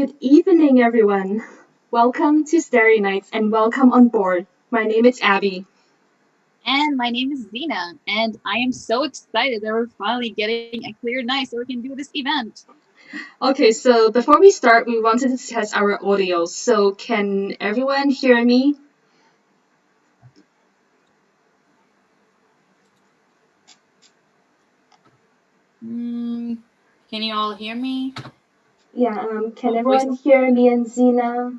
Good evening, everyone. Welcome to Starry Nights and welcome on board. My name is Abby. And my name is Zena, and I am so excited that we're finally getting a clear night so we can do this event. Okay, so before we start, we wanted to test our audio. So, can everyone hear me? Can you all hear me? Yeah, can Voice everyone hear me and Zena?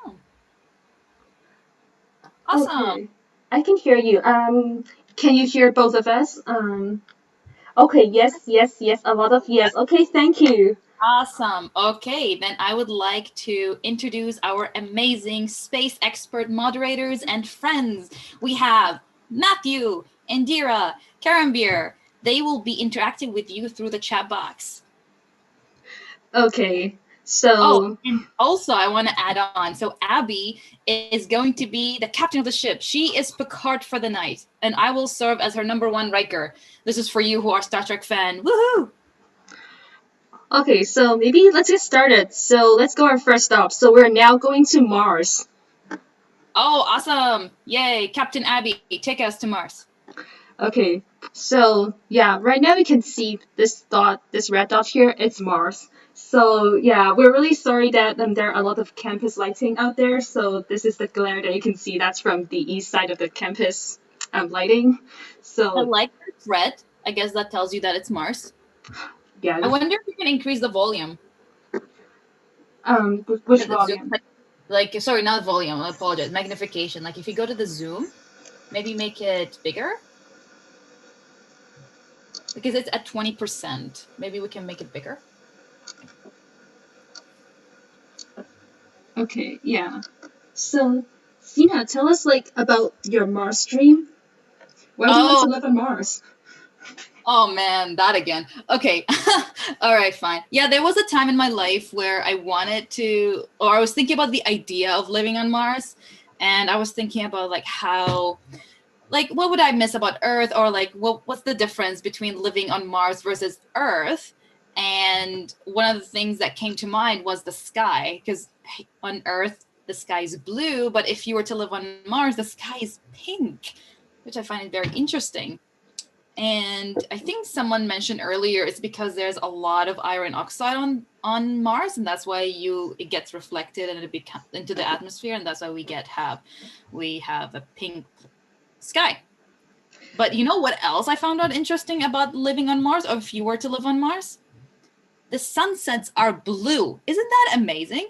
oh. Awesome. Okay, I can hear you. Can you hear both of us? Okay, yes, yes, yes, a lot of yes. Okay, thank you. Awesome. Okay, then I would like to introduce our amazing space expert moderators and friends. We have Matthew, Indira, Karambir. They will be interacting with you through the chat box. Okay, Oh, so and also I want to add on. So Abby is going to be the captain of the ship. She is Picard for the night, and I will serve as her number one Riker. This is for you who are Star Trek fan. Woohoo! okay, so maybe let's get started. So let's go our first stop. So we're now going to Mars. Oh, awesome! Yay, Captain Abby, take us to Mars. Okay, so yeah, right now we can see this dot, this red dot here, it's Mars. So yeah, we're really sorry that there are a lot of campus lighting out there. So this is the glare that you can see. That's from the east side of the campus lighting. I So like that it's red. I guess that tells you that it's Mars. I yeah, wonder if we can increase the volume. which The zoom, volume? like sorry, not volume. I apologize. Magnification. Like if you go to the zoom, maybe make it bigger because it's at 20%. Maybe we can make it bigger. Okay, yeah. So Sina, tell us like about your Mars dream. Why do you want Oh, to live on Mars? oh man, that again. Okay. All right, fine. Yeah, there was a time in my life where I wanted to, or I was thinking about the idea of living on Mars. And I was thinking about like how, like, what would I miss about Earth? Or like, what's the difference between living on Mars versus Earth? And one of the things that came to mind was the sky, because on Earth, the sky is blue. But if you were to live on Mars, the sky is pink, which I find very interesting. And I think someone mentioned earlier it's because there's a lot of iron oxide on Mars, and that's why it gets reflected and it becomes into the atmosphere, and that's why we have a pink sky. But you know what else I found out interesting about living on Mars, or if you were to live on Mars? The sunsets are blue. Isn't that amazing?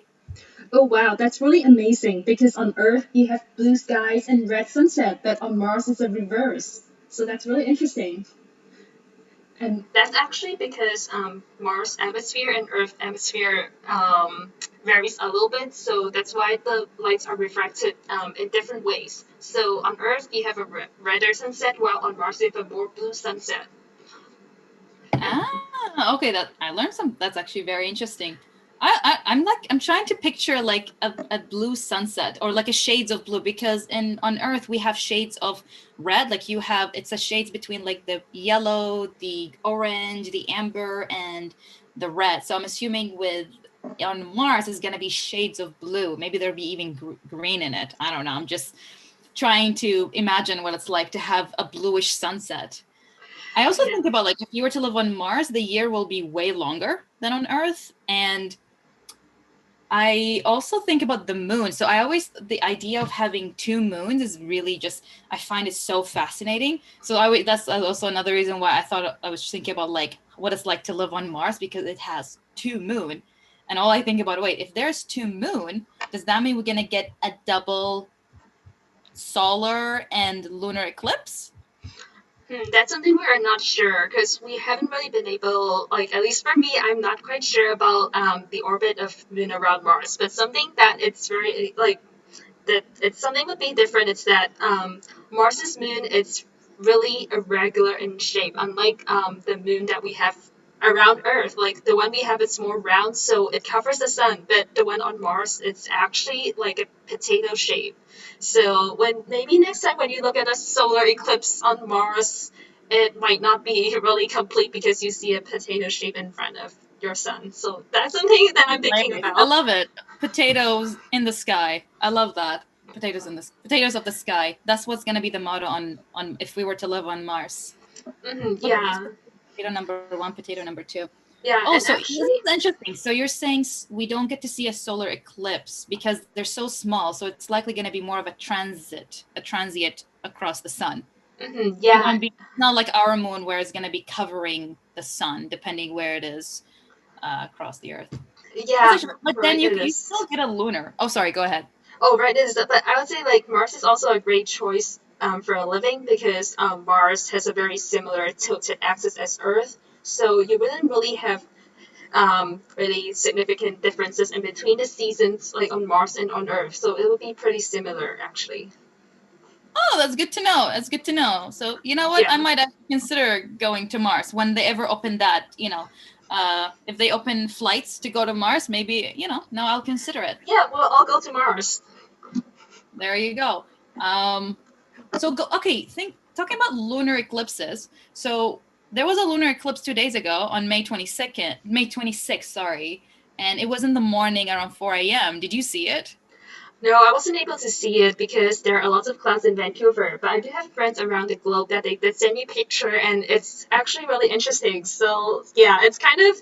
Oh wow, that's really amazing because on Earth you have blue skies and red sunset, but on Mars it's a reverse. So that's really interesting. And that's actually because Mars atmosphere and Earth atmosphere varies a little bit, so that's why the lights are refracted in different ways. So on Earth you have a redder sunset, while on Mars you have a more blue sunset. Okay, that I learned some. That's actually very interesting. I'm trying to picture like a blue sunset or like a shades of blue because in on Earth we have shades of red. Like you have it's a shades between like the yellow, the orange, the amber, and the red. So I'm assuming with on Mars is gonna be shades of blue. Maybe there'll be even green in it. I don't know. I'm just trying to imagine what it's like to have a bluish sunset. I also Yeah. think about like if you were to live on Mars, the year will be way longer than on Earth. And I also think about the moon. So the idea of having two moons is really just, I find it so fascinating. So that's also another reason why I thought I was thinking about like what it's like to live on Mars because it has two moon. And all I think about, wait, if there's two moon, does that mean we're going to get a double solar and lunar eclipse? That's something we are not sure because we haven't really been able, like at least for me, I'm not quite sure about the orbit of Moon around Mars. But something that it's very like that it's something would be different. It's that Mars's moon it's really irregular in shape, unlike the moon that we have around Earth. Like the one we have, it's more round, so it covers the sun. But the one on Mars, it's actually like a potato shape. So when maybe next time when you look at a solar eclipse on Mars, it might not be really complete because you see a potato shape in front of your sun. So that's something that I'm thinking Nice. I about. love it. Potatoes in the sky. I love that. Potatoes of the sky. That's what's gonna be the motto on if we were to live on Mars. Look at this. Yeah, Potato number one, potato number two. yeah, Oh, and so this actually, is interesting. So you're saying we don't get to see a solar eclipse because they're so small. So it's likely going to be more of a transient across the sun. It yeah, won't be not like our moon where it's going to be covering the sun, depending where it is across the Earth. That's yeah, actually, but then right, you it you is. still get a lunar. Oh, sorry. Go ahead. Oh, right, it is. But I would say like Mars is also a great choice for a living because Mars has a very similar tilted axis as Earth, so you wouldn't really have really significant differences in between the seasons, like on Mars and on Earth. So it would be pretty similar, actually. Oh, that's good to know. That's good to know. So you know what? Yeah. I might actually consider going to Mars when they ever open that. If they open flights to go to Mars, maybe no, I'll consider it. Yeah, we'll all go to Mars. There you go. Okay. Talking about lunar eclipses. So there was a lunar eclipse 2 days ago on May 26th. Sorry, and it was in the morning around 4 a.m. Did you see it? No, I wasn't able to see it because there are lots of clouds in Vancouver, but I do have friends around the globe that they did send me a picture and it's actually really interesting. So yeah, it's kind of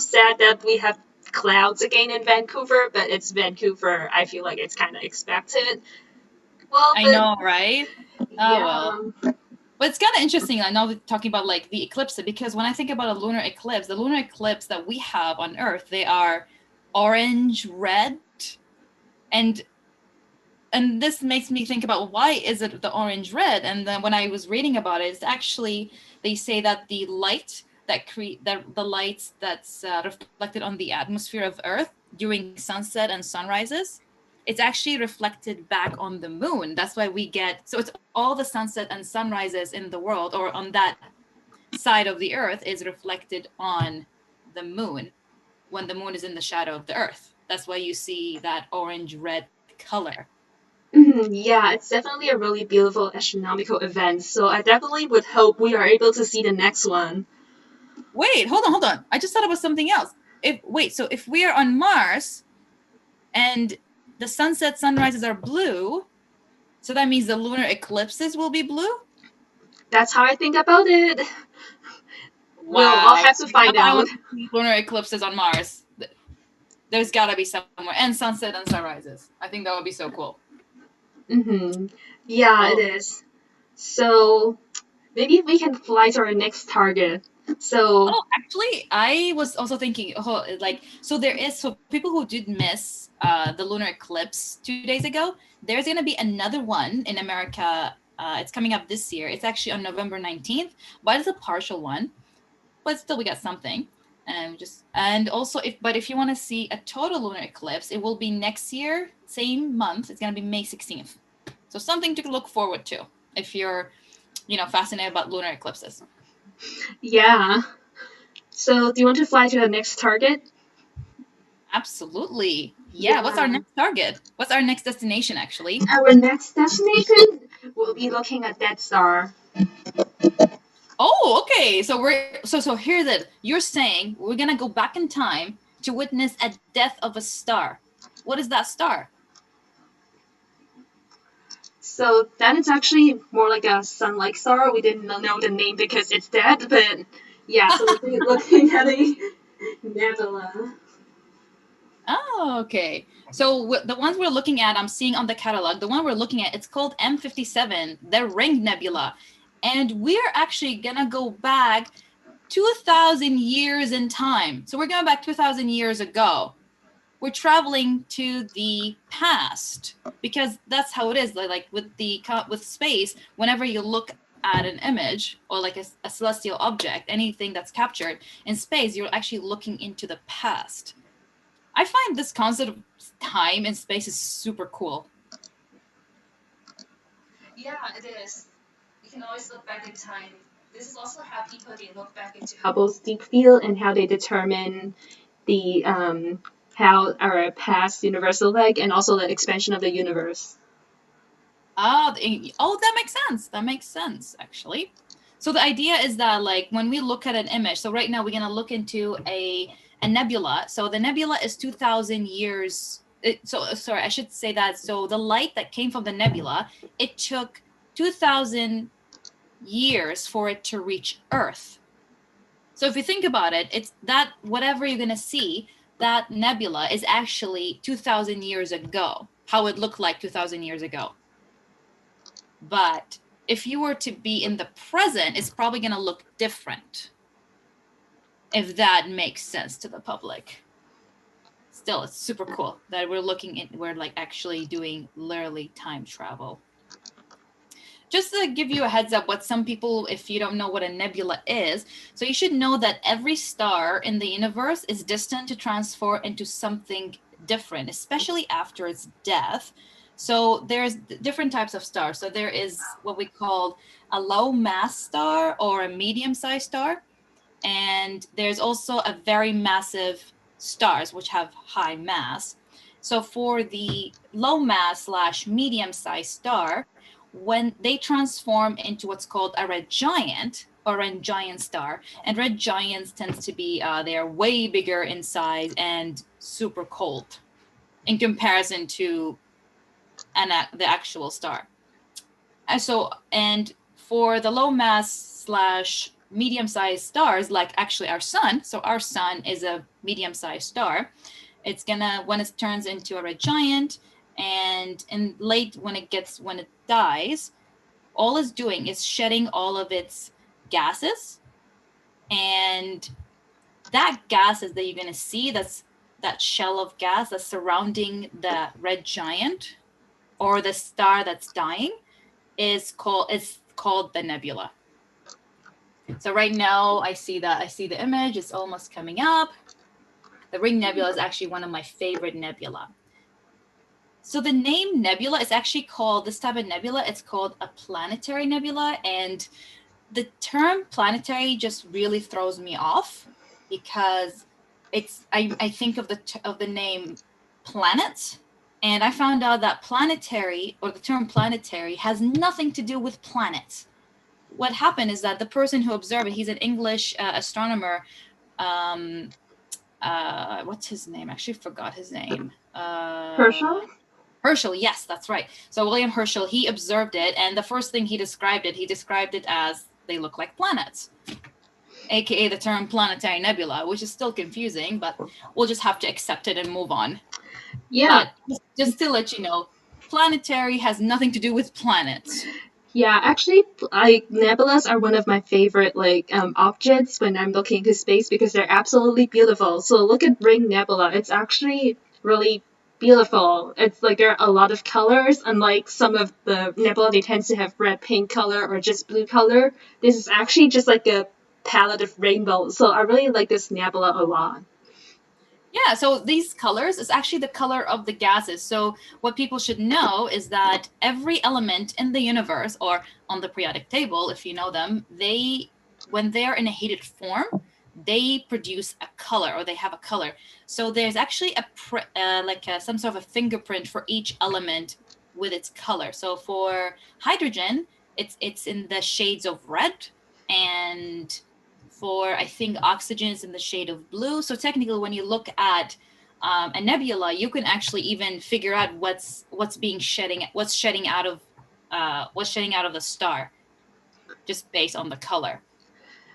sad that we have clouds again in Vancouver, but it's Vancouver. I feel like it's kind of expected. Well, I but know, right? Oh well. yeah. But it's kind of interesting. I know that talking about like the eclipse because when I think about a lunar eclipse, the lunar eclipse that we have on Earth, they are orange, red, and this makes me think about why is it the orange red? And then when I was reading about it, it's actually they say that the light the lights that's reflected on the atmosphere of Earth during sunset and sunrises, it's actually reflected back on the moon. That's why we get so it's all the sunset and sunrises in the world or on that side of the Earth is reflected on the moon when the moon is in the shadow of the Earth. That's why you see that orange red color. Yeah, it's definitely a really beautiful astronomical event. So I definitely would hope we are able to see the next one. Wait, hold on. I just thought about something else. So if we are on Mars and the sunset sunrises are blue, so that means the lunar eclipses will be blue? That's how I think about it. I'll Wow. have to find I out. want to see lunar eclipses on Mars. There's gotta be somewhere. And sunset and sunrises. I think that would be so cool. Yeah, it Oh, is. So maybe we can fly to our next target. So actually, I was also thinking, so people who did miss the lunar eclipse 2 days ago, there's going to be another one in America. It's coming up this year. It's actually on November 19th, but it's a partial one. But still, we got something. And also, if you want to see a total lunar eclipse, it will be next year, same month. It's going to be May 16th. So something to look forward to if you're, fascinated about lunar eclipses. yeah. So do you want to fly to the next target? Absolutely. Yeah. What's our Yeah. next target? What's our next destination, actually? Our next destination will be looking at Dead Star. Oh, okay. So here's it. You're saying we're gonna go back in time to witness a death of a star. What is that star? So that is actually more like a sun-like star. We didn't know the name because it's dead, but yeah. So looking at a nebula. Oh, okay. So the ones we're looking at, I'm seeing on the catalog. The one we're looking at, it's called M57, the Ring Nebula, and we're actually gonna go back 2,000 years in time. So we're going back 2,000 years ago. We're traveling to the past because that's how it is. Like with space, whenever you look at an image or like a celestial object, anything that's captured in space, you're actually looking into the past. I find this concept of time and space is super cool. Yeah, it is. You can always look back in time. This is also how people they look back into Hubble's deep field and how they determine the how our past universe look like, and also the expansion of the universe. Oh, that makes sense. That makes sense, actually. So the idea is that, like, when we look at an image, so right now we're going to look into a nebula. So the nebula is 2,000 years. Sorry, I should say that. So the light that came from the nebula, it took 2,000 years for it to reach Earth. So if you think about it, it's that whatever you're going to see, that nebula is actually 2,000 years ago, how it looked like 2,000 years ago. But if you were to be in the present, it's probably going to look different, if that makes sense to the public. Still, it's super cool that we're like actually doing literally time travel. Just to give you a heads up, what some people, if you don't know what a nebula is, so you should know that every star in the universe is destined to transform into something different, especially after its death. So there's different types of stars. So there is what we call a low mass star or a medium-sized star. And there's also a very massive stars, which have high mass. So for the low mass / medium-sized star, when they transform into what's called a red giant or red giant star, and red giants tends to be they're way bigger in size and super cold in comparison to the actual star. And for the low mass / medium-sized stars, like actually our sun, so our sun is a medium-sized star, it's gonna, when it turns into a red giant, and in late when it dies, all it's doing is shedding all of its gases, and that gases that you're gonna see, that's that shell of gas that's surrounding the red giant or the star that's dying, is called the nebula. So right now I see the image, it's almost coming up. The Ring Nebula is actually one of my favorite nebula. So the name nebula is actually called, this type of nebula, it's called a planetary nebula. And the term planetary just really throws me off because I think of the name planet, and I found out that planetary, or the term planetary, has nothing to do with planets. What happened is that the person who observed it, he's an English astronomer. What's his name? I actually forgot his name. Herschel? Herschel, yes, that's right. So William Herschel, he observed it, and the first thing he described it as they look like planets, aka the term planetary nebula, which is still confusing, but we'll just have to accept it and move on. Yeah. But just to let you know, planetary has nothing to do with planets. Yeah, actually, like nebulas are one of my favorite objects when I'm looking into space because they're absolutely beautiful. So look at Ring Nebula; it's actually really beautiful. It's like there are a lot of colors, unlike some of the nebula, they tend to have red, pink color or just blue color. This is actually just like a palette of rainbows. So I really like this nebula a lot. Yeah, so these colors is actually the color of the gases. So what people should know is that every element in the universe, or on the periodic table, if you know them, when they're in a heated form, they produce a color, or they have a color. So there's actually some sort of a fingerprint for each element with its color. So for hydrogen, it's in the shades of red, and for, I think, oxygen is in the shade of blue. So technically, when you look at a nebula, you can actually even figure out what's shedding out of the star, just based on the color.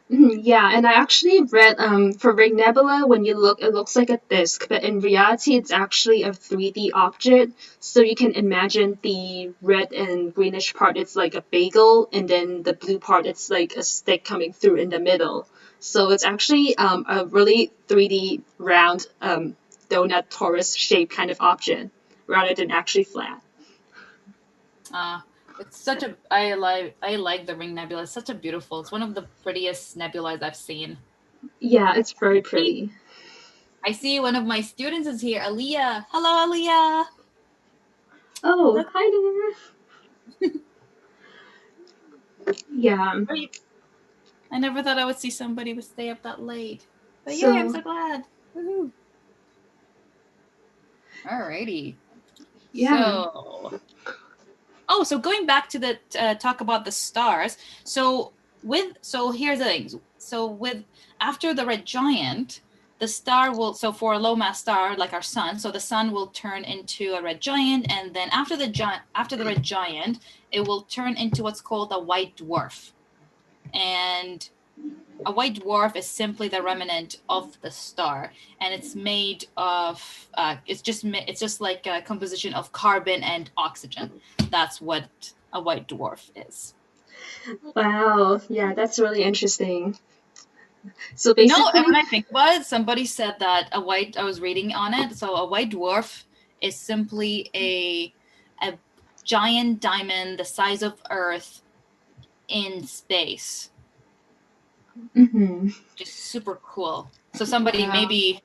Yeah, and I actually read for Ring Nebula, when you look, it looks like a disk, but in reality, it's actually a 3D object. So you can imagine the red and greenish part, it's like a bagel, and then the blue part, it's like a stick coming through in the middle. So it's actually a really 3D round donut torus shaped kind of object rather than actually flat. It's such a I like the Ring Nebula. It's such a beautiful. It's one of the prettiest nebulas I've seen. Yeah, it's very pretty. I see one of my students is here, Aliyah. Hello, Aliyah. Oh, hi there. Yeah. I never thought I would see somebody would stay up that late. But So, yay, I'm so glad. Woohoo. Alrighty. yeah. So going back to the talk about the stars. So here's the thing. So with after the red giant, the star will, so for a low mass star like our sun, so the sun will turn into a red giant, and then after the red giant, it will turn into what's called a white dwarf. And a white dwarf is simply the remnant of the star, and it's made of it's just like a composition of carbon and oxygen. That's what a white dwarf is. Wow. Yeah, that's really interesting. So And basically, when I think about it, somebody said that I was reading on it, so a white dwarf is simply a giant diamond the size of Earth in space. mm-hmm. Just super cool. So somebody Wow. maybe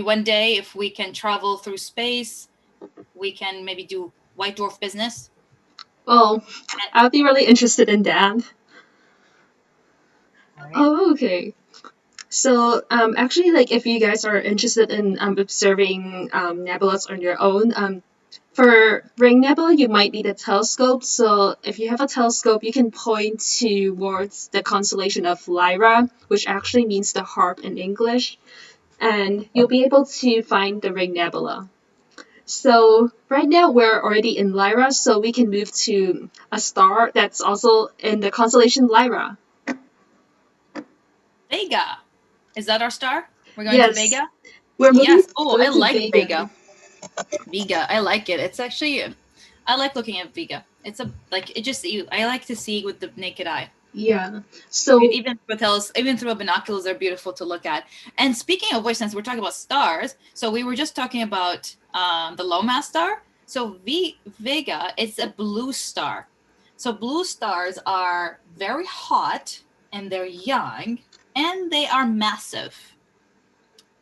one day, if we can travel through space, we can maybe do white dwarf business. Well, I would be really interested in that. Right. Oh, okay. So, actually, like, if you guys are interested in observing nebulas on your own, for ring nebula, you might need a telescope. So, if you have a telescope, you can point towards the constellation of Lyra, which actually means the harp in English, and you'll be able to find the ring nebula. So, right now we're already in Lyra, so we can move to a star that's also in the constellation Lyra. Vega. Is that our star? We're going to Yes, Vega? we're moving Yes. Oh, I going to like Vega. Vega. I like it. It's actually, I like looking at Vega. It's I like to see with the naked eye. Yeah. So, Even through binoculars, they're beautiful to look at. And speaking of which, since we're talking about stars, so we were just talking about the low mass star. So Vega, it's a blue star. So blue stars are very hot, and they're young, and they are massive.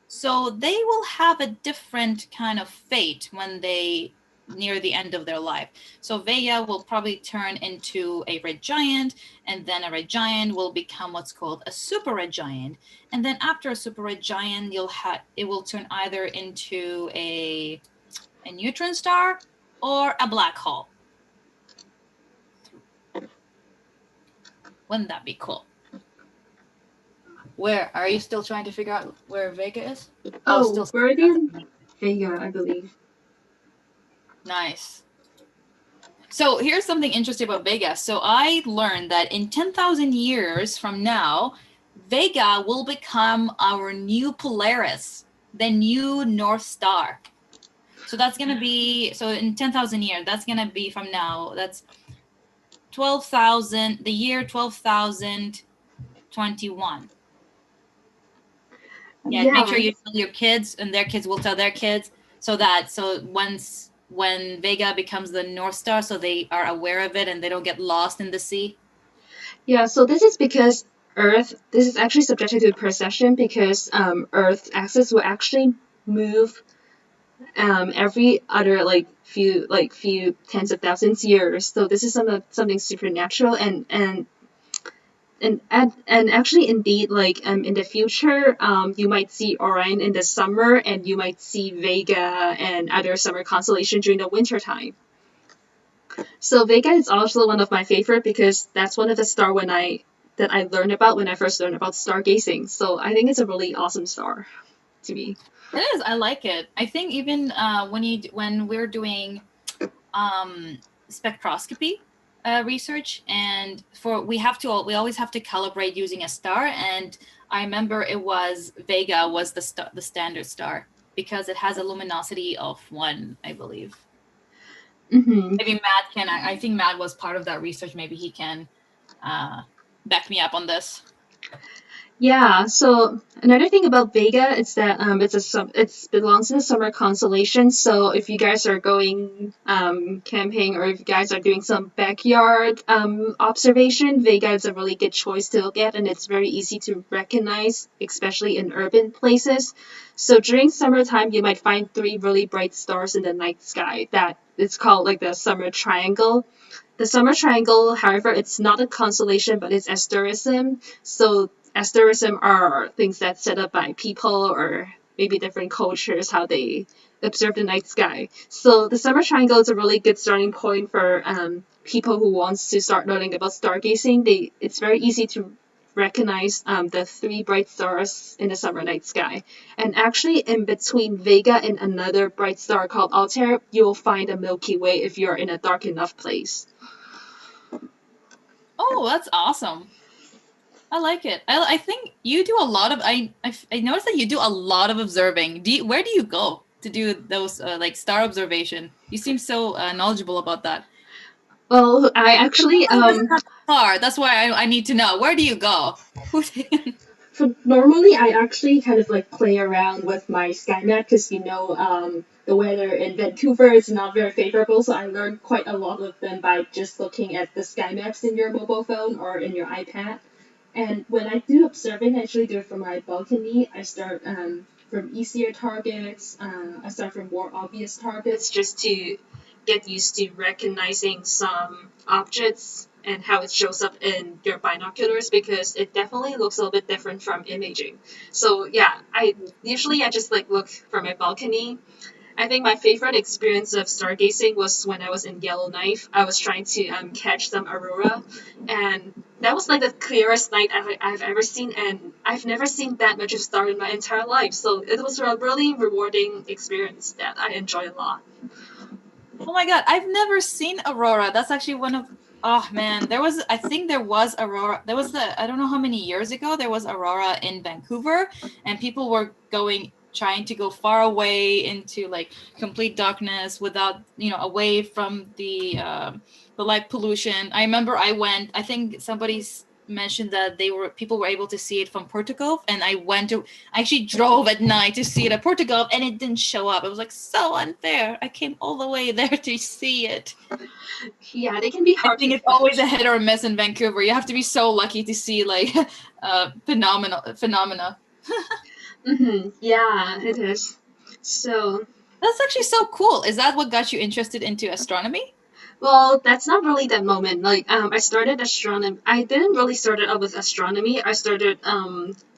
So they will have a different kind of fate when they near the end of their life. So Vega will probably turn into a red giant, and then a red giant will become what's called a super red giant. And then after a super red giant, it will turn either into a neutron star or a black hole. Wouldn't that be cool? Where are you still trying to figure out where Vega is? oh, we're in Vega, I believe. Nice. So here's something interesting about Vega. So I learned that in 10,000 years from now, Vega will become our new Polaris, the new North Star. So that's going to be, so in 10,000 years, that's going to be from now, that's 12,000, the year 12,021. Yeah, make sure you tell your kids, and their kids will tell their kids, so when Vega becomes the North Star, so they are aware of it and they don't get lost in the sea. Yeah, so this is because this is actually subjected to precession because Earth's axis will actually move every other few tens of thousands years. So this is something supernatural and actually indeed in the future you might see Orion in the summer and you might see Vega and other summer constellations during the winter time. So Vega is also one of my favorite because that's one of the star that I learned about when I first learned about stargazing. So I think it's a really awesome star to me. It is. I like it. I think even when we're doing spectroscopy research, and we always have to calibrate using a star, and I remember Vega was the standard star because it has a luminosity of 1, I believe. Mm-hmm. Maybe Matt can. I think Matt was part of that research. Maybe he can back me up on this. Yeah, so another thing about Vega is that it belongs to the summer constellation. So if you guys are going camping or if you guys are doing some backyard observation, Vega is a really good choice to look at, and it's very easy to recognize, especially in urban places. So during summertime, you might find three really bright stars in the night sky. That it's called like the summer triangle. The Summer Triangle, however, it's not a constellation, but it's asterism. So asterism are things that's set up by people or maybe different cultures, how they observe the night sky. So the Summer Triangle is a really good starting point for people who wants to start learning about stargazing. It's very easy to recognize the three bright stars in the summer night sky. And actually, in between Vega and another bright star called Altair, you'll find a Milky Way if you're in a dark enough place. Oh, that's awesome. I like it. I think you do a lot of I noticed that you do a lot of observing. Where do you go to do those like star observation? You seem so knowledgeable about that. Well, I actually This is not far. That's why I need to know. Where do you go? so normally I actually kind of like play around with my sky map because the weather in Vancouver is not very favorable, so I learned quite a lot of them by just looking at the sky maps in your mobile phone or in your iPad. And when I do observing, I actually do it from my balcony. I start from easier targets. I start from more obvious targets just to get used to recognizing some objects and how it shows up in your binoculars because it definitely looks a little bit different from imaging. So yeah, I just like look from my balcony. I think my favorite experience of stargazing was when I was in Yellowknife. I was trying to catch some aurora, and that was like the clearest night I've ever seen, and I've never seen that much of star in my entire life. So it was a really rewarding experience that I enjoy a lot. Oh my god, I've never seen aurora. That's actually one of oh man, I think there was aurora. There was I don't know how many years ago there was aurora in Vancouver and people were trying to go far away into like complete darkness without, away from the light pollution. I remember I think somebody's mentioned that people were able to see it from Portugal, and I actually drove at night to see it at Portugal, and it didn't show up. It was like so unfair. I came all the way there to see it. Yeah, they can be I hard to think it's always a catch. hit or a miss in Vancouver. You have to be so lucky to see like phenomena. Yeah, it is. So That's actually so cool. Is that what got you interested into astronomy? well, that's not really that moment. Like, I started astronomy. I didn't really start it out with astronomy. I started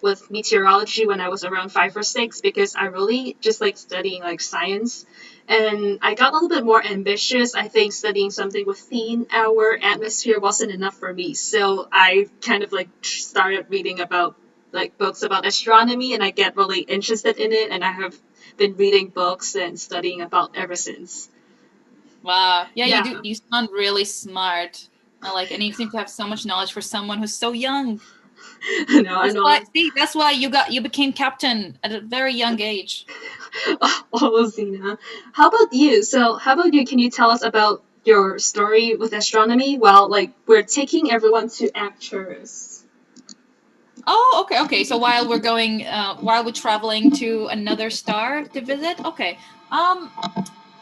with meteorology when I was around 5 or 6 because I really just like studying like science. And I got a little bit more ambitious. I think studying something within our atmosphere wasn't enough for me. So I kind of like started reading about like books about astronomy, and I get really interested in it. And I have been reading books and studying about ever since. Wow. Yeah, you do. Yeah. You sound really smart. And you seem to have so much knowledge for someone who's so young. No, I know. That's why you became captain at a very young age. Oh, Zena. How about you? So, how about you? Can you tell us about your story with astronomy? Well, like, we're taking everyone to Arcturus. Oh, okay, okay. So while we're traveling to another star to visit, okay. Um,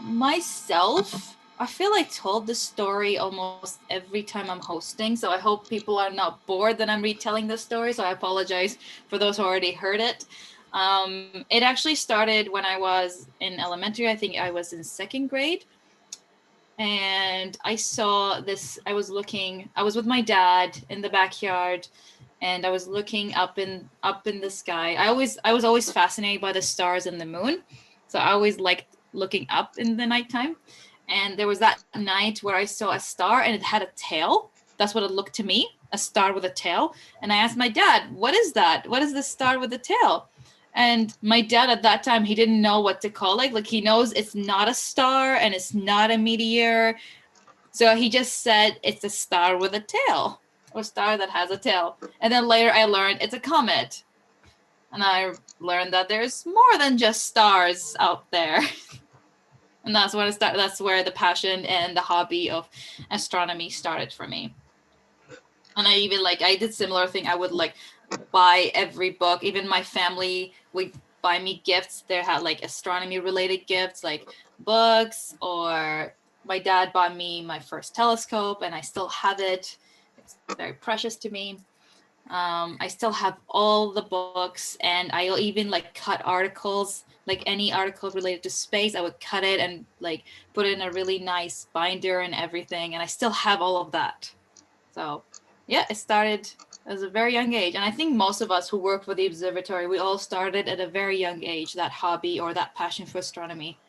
myself, I feel I told this story almost every time I'm hosting, so I hope people are not bored that I'm retelling this story. So I apologize for those who already heard it. It actually started when I was in elementary. I think I was in second grade, and I saw this. I was with my dad in the backyard, and I was looking up in the sky. I was always fascinated by the stars and the moon, so I always liked looking up in the nighttime. And there was that night where I saw a star and it had a tail. That's what it looked to me, a star with a tail. And I asked my dad, "What is that? What is this star with a tail?" And my dad at that time, he didn't know what to call it. Like he knows it's not a star and it's not a meteor. So he just said it's a star with a tail, or star that has a tail. And then later I learned it's a comet. And I learned that there's more than just stars out there. And that's where the passion and the hobby of astronomy started for me. And I even I did similar thing. I would buy every book. Even my family would buy me gifts. They had like astronomy related gifts, like books, or my dad bought me my first telescope, and I still have it. It's very precious to me. I still have all the books, and I'll even like cut articles, like any article related to space. I would cut it and like put it in a really nice binder and everything, and I still have all of that. So yeah, it started as a very young age, and I think most of us who work for the observatory, we all started at a very young age, that hobby or that passion for astronomy.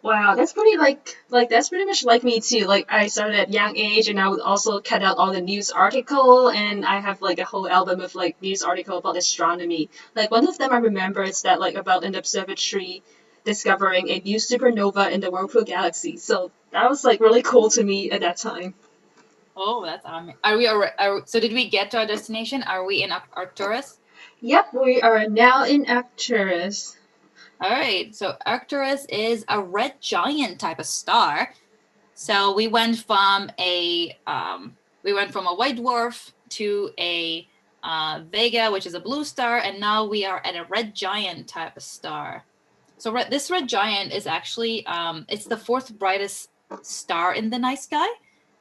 Wow, that's pretty like that's pretty much like me too. Like I started at young age, and I would also cut out all the news article, and I have like a whole album of like news article about astronomy. Like one of them I remember is that like about an observatory discovering a new supernova in the Whirlpool Galaxy. So that was like really cool to me at that time. Oh, that's are we already, so did we get to our destination? Are we in Arcturus? Yep, we are now in Arcturus. All right, so Arcturus is a red giant type of star. So we went from a white dwarf to a Vega, which is a blue star, and now we are at a red giant type of star. So this red giant is actually it's the fourth brightest star in the night sky.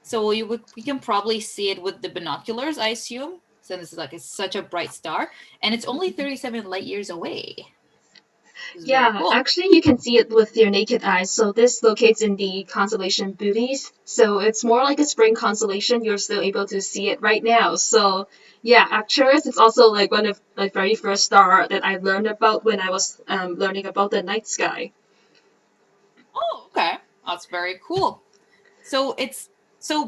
So we can probably see it with the binoculars, I assume. So this is like it's such a bright star, and it's only 37 light years away. Which is very Yeah, cool. actually, you can see it with your naked eyes. So this locates in the constellation Bootes. So it's more like a spring constellation. You're still able to see it right now. So yeah, Arcturus is also like one of my very first star that I learned about when I was learning about the night sky. Oh, okay, that's very cool. So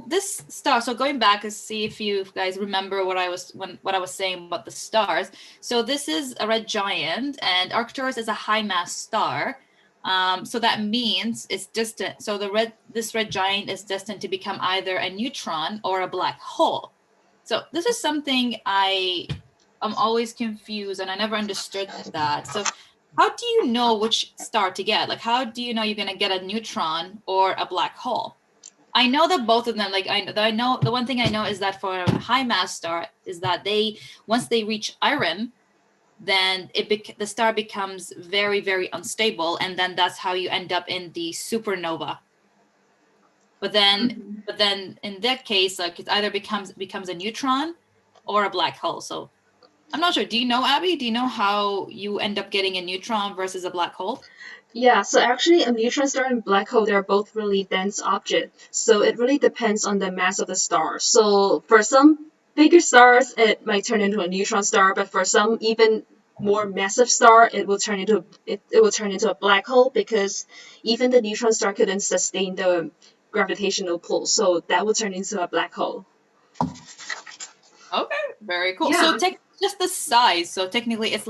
this star. So going back to see if you guys remember what I was saying about the stars. So this is a red giant, and Arcturus is a high mass star. So that means it's distant. So this red giant is destined to become either a neutron or a black hole. So this is something I'm always confused, and I never understood that. So how do you know which star to get? Like, how do you know you're gonna get a neutron or a black hole? I know that both of them, like I know the one thing I know is that for a high mass star is that once they reach iron, then the star becomes very, very unstable, and then that's how you end up in the supernova. But then Mhm. in that case, like it either becomes a neutron or a black hole. So I'm not sure. Do you know, Abby? Do you know how you end up getting a neutron versus a black hole? Yeah, so actually a neutron star and black hole, they're both really dense objects. So it really depends on the mass of the star. So for some bigger stars, it might turn into a neutron star, but for some even more massive star, it will turn into a black hole because even the neutron star couldn't sustain the gravitational pull. So that would turn into a black hole. Okay, very cool. So Yeah. just the size. So technically, it's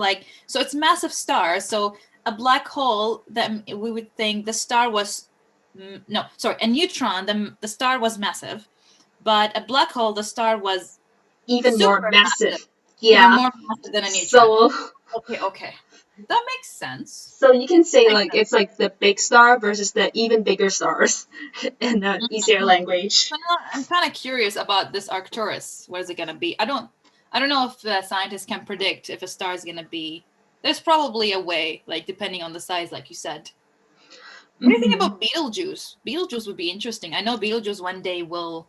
massive stars. So a black hole that we would think the star was no, sorry, a neutron. The star was massive, but a black hole, the star was Even more super massive, massive. even Yeah. more massive than a neutron. So Okay, that makes sense. So you can say Makes like sense. it's like the big star versus the even bigger stars in an easier Mhm. language. So now I'm kind of curious about this Arcturus. What is it gonna be? I don't know if scientists can predict if a star is gonna be. There's probably a way, like depending on the size, like you said. What do you think Hmm. about Beetlejuice? Beetlejuice would be interesting. I know Beetlejuice one day will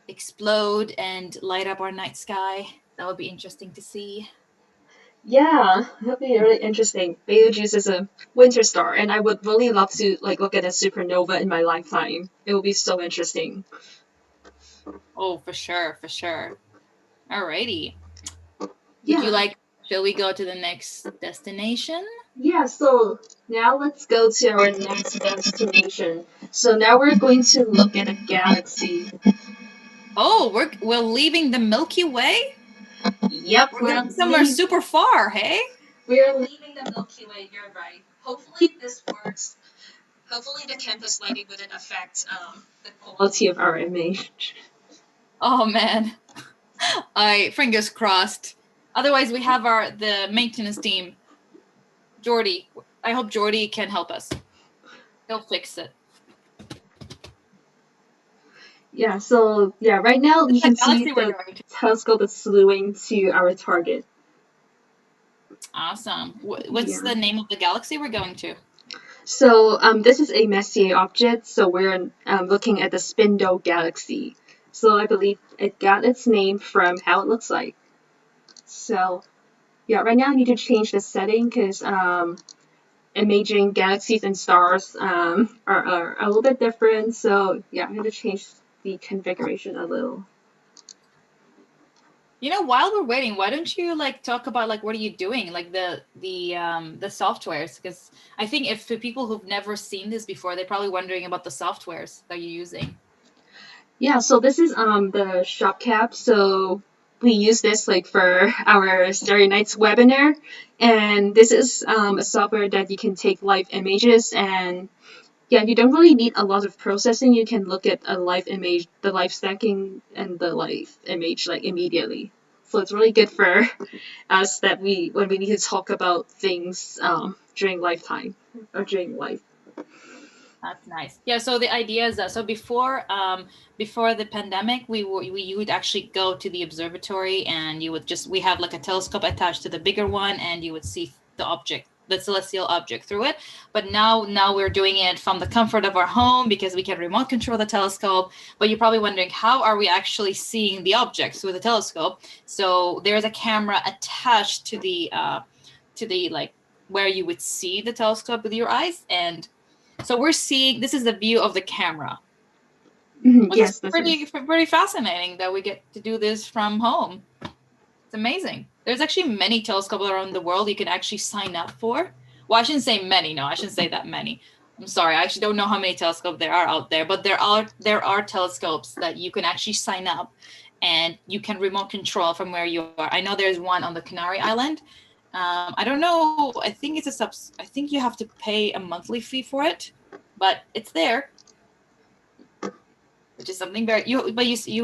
explode and light up our night sky. That would be interesting to see. Yeah, that'd be really interesting. Betelgeuse is a winter star, and I would really love to like look at a supernova in my lifetime. It would be so interesting. Oh, for sure, for sure. Alrighty. Would you Yeah. like? Shall we go to the next destination? Yeah, so now let's go to our next destination. So now we're going to look at a galaxy. Oh, we're leaving the Milky Way. Yep, We're going somewhere super far. Hey. we're leaving the Milky Way. You're right. Hopefully this works. Hopefully the campus lighting wouldn't affect the quality of our image. Oh man. I fingers crossed. Otherwise, we have the maintenance team, Jordy. I hope Jordy can help us. He'll fix it. Yeah, so yeah, right now What's you the can see galaxy we're the going to? telescope is slewing to our target. Awesome. What's Yeah. the name of the galaxy we're going to? So this is a Messier object, so we're looking at the Spindle Galaxy. So I believe it got its name from how it looks like. So yeah, right now I need to change the setting because imaging galaxies and stars are a little bit different. So yeah, I have to change the configuration a little. While we're waiting, why don't you like talk about like what are you doing, like the softwares? Because I think if for people who've never seen this before, they're probably wondering about the softwares that you're using. Yeah, so this is the shop cap. So we use this like for our Starry Nights webinar, and this is a software that you can take live images, and yeah, you don't really need a lot of processing. You can look at a live image, the live stacking, and the live image like immediately. So it's really good for us that we when we need to talk about things during lifetime or during life. That's nice. Yeah. So the idea is that before the pandemic, you would actually go to the observatory and we have like a telescope attached to the bigger one, and you would see the object, the celestial object through it. But now we're doing it from the comfort of our home because we can remote control the telescope. But you're probably wondering, how are we actually seeing the objects with the telescope? So there's a camera attached to the like where you would see the telescope with your eyes, and so we're seeing, this is the view of the camera, which is Yes, this is. pretty fascinating that we get to do this from home. It's amazing. There's actually many telescopes around the world you can actually sign up for. Well, I shouldn't say many. No, I shouldn't say that many. I'm sorry. I actually don't know how many telescopes there are out there, but there are telescopes that you can actually sign up, and you can remote control from where you are. I know there's one on the Canary Island. I don't know. I think I think you have to pay a monthly fee for it, but it's there, which is something very you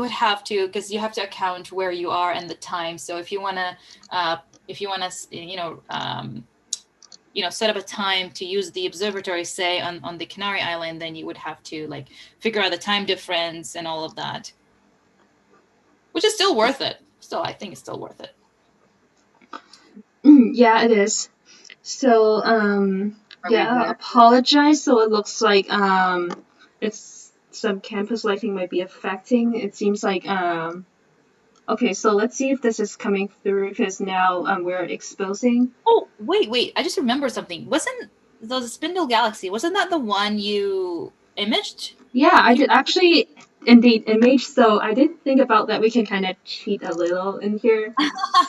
would have to, because you have to account where you are and the time. So if you want to set up a time to use the observatory, say on the Canary Island, then you would have to like figure out the time difference and all of that, which is still worth it. Still, I think it's still worth it. Yeah, it is. So, Are we yeah, there? apologize. So it looks like it's some campus lighting might be affecting. It seems like okay. So let's see if this is coming through because now we're exposing. Oh, wait! I just remembered something. Wasn't the Spindle Galaxy? Wasn't that the one you imaged? Yeah, I Do you did actually indeed image. So I did think about that. We can kind of cheat a little in here.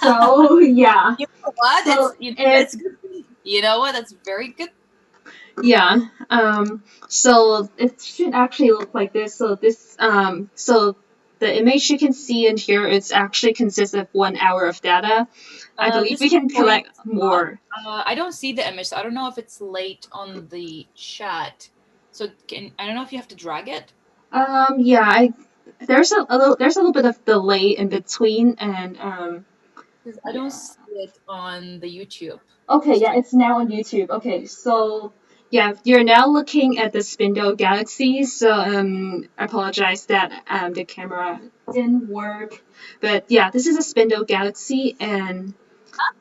So yeah. You know what? So it It's good. You know what? That's very good. Yeah. So it should actually look like this. So the image you can see in here, it's actually consists of 1 hour of data. I believe Just we can before you collect stop, more. I don't see the image, so I don't know if it's late on the chat. So I don't know if you have to drag it. Yeah, there's a little bit of delay in between, and Because I don't yeah. see it on the YouTube Okay, yeah, stream. it's now on YouTube. Okay, so yeah, you're now looking at the Spindle Galaxy. So I apologize that the camera didn't work, but yeah, this is a Spindle Galaxy, and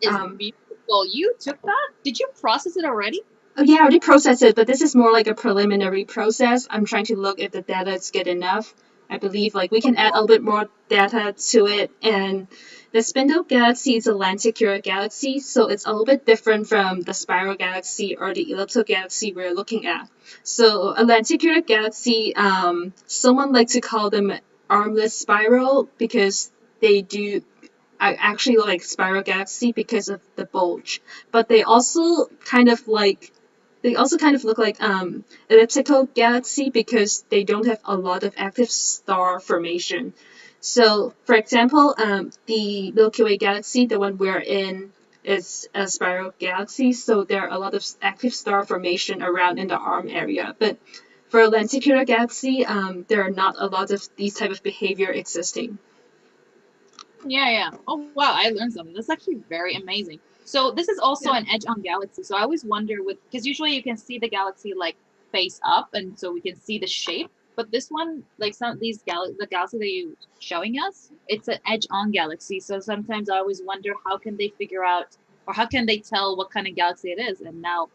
Is beautiful. You took that? Did you process it already? oh yeah, I already processed it, but this is more like a preliminary process. I'm trying to look if the data is good enough. I believe like we can add a little bit more data to it, and the Spindle Galaxy is a lenticular galaxy, so it's a little bit different from the Spiral Galaxy or the Elliptical Galaxy we're looking at. So a lenticular galaxy, someone likes to call them armless spiral because they do I actually like Spiral Galaxy because of the bulge, but they also kind of look like elliptical galaxy because they don't have a lot of active star formation. So, for example, the Milky Way galaxy, the one we're in, is a spiral galaxy, so there are a lot of active star formation around in the arm area. But for a lenticular galaxy, there are not a lot of these type of behavior existing. Yeah. Oh wow, I learned something. That's actually very amazing. So this is also Yeah. an edge on galaxy. So I always wonder, with because usually you can see the galaxy like face up, and so we can see the shape. But this one, like some of these the galaxy that you showing us, it's an edge-on galaxy. So sometimes I always wonder how can they figure out or how can they tell what kind of galaxy it is? And now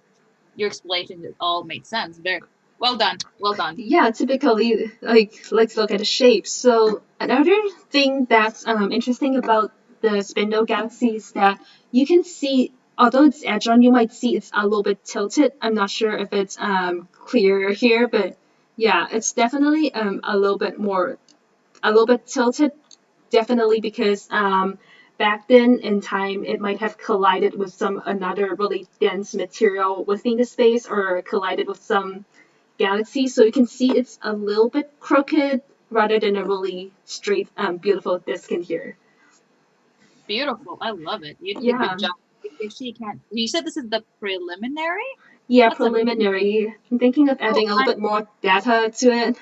your explanation, it all made sense. Very well done. Well done. Yeah, typically, like, let's look at the shape. So another thing that's interesting about the Spindle Galaxy is that you can see, although it's edge on, you might see it's a little bit tilted. I'm not sure if it's clear here, but yeah, it's definitely a little bit tilted. Definitely because back then in time, it might have collided with some another really dense material within the space or collided with some galaxy, so you can see it's a little bit crooked rather than a really straight, beautiful disk in here. Beautiful. I love it. You did a Yeah, good job. Actually, you can't. You said this is the preliminary. yeah, That's amazing. preliminary. I'm thinking of So adding a little bit more data to it.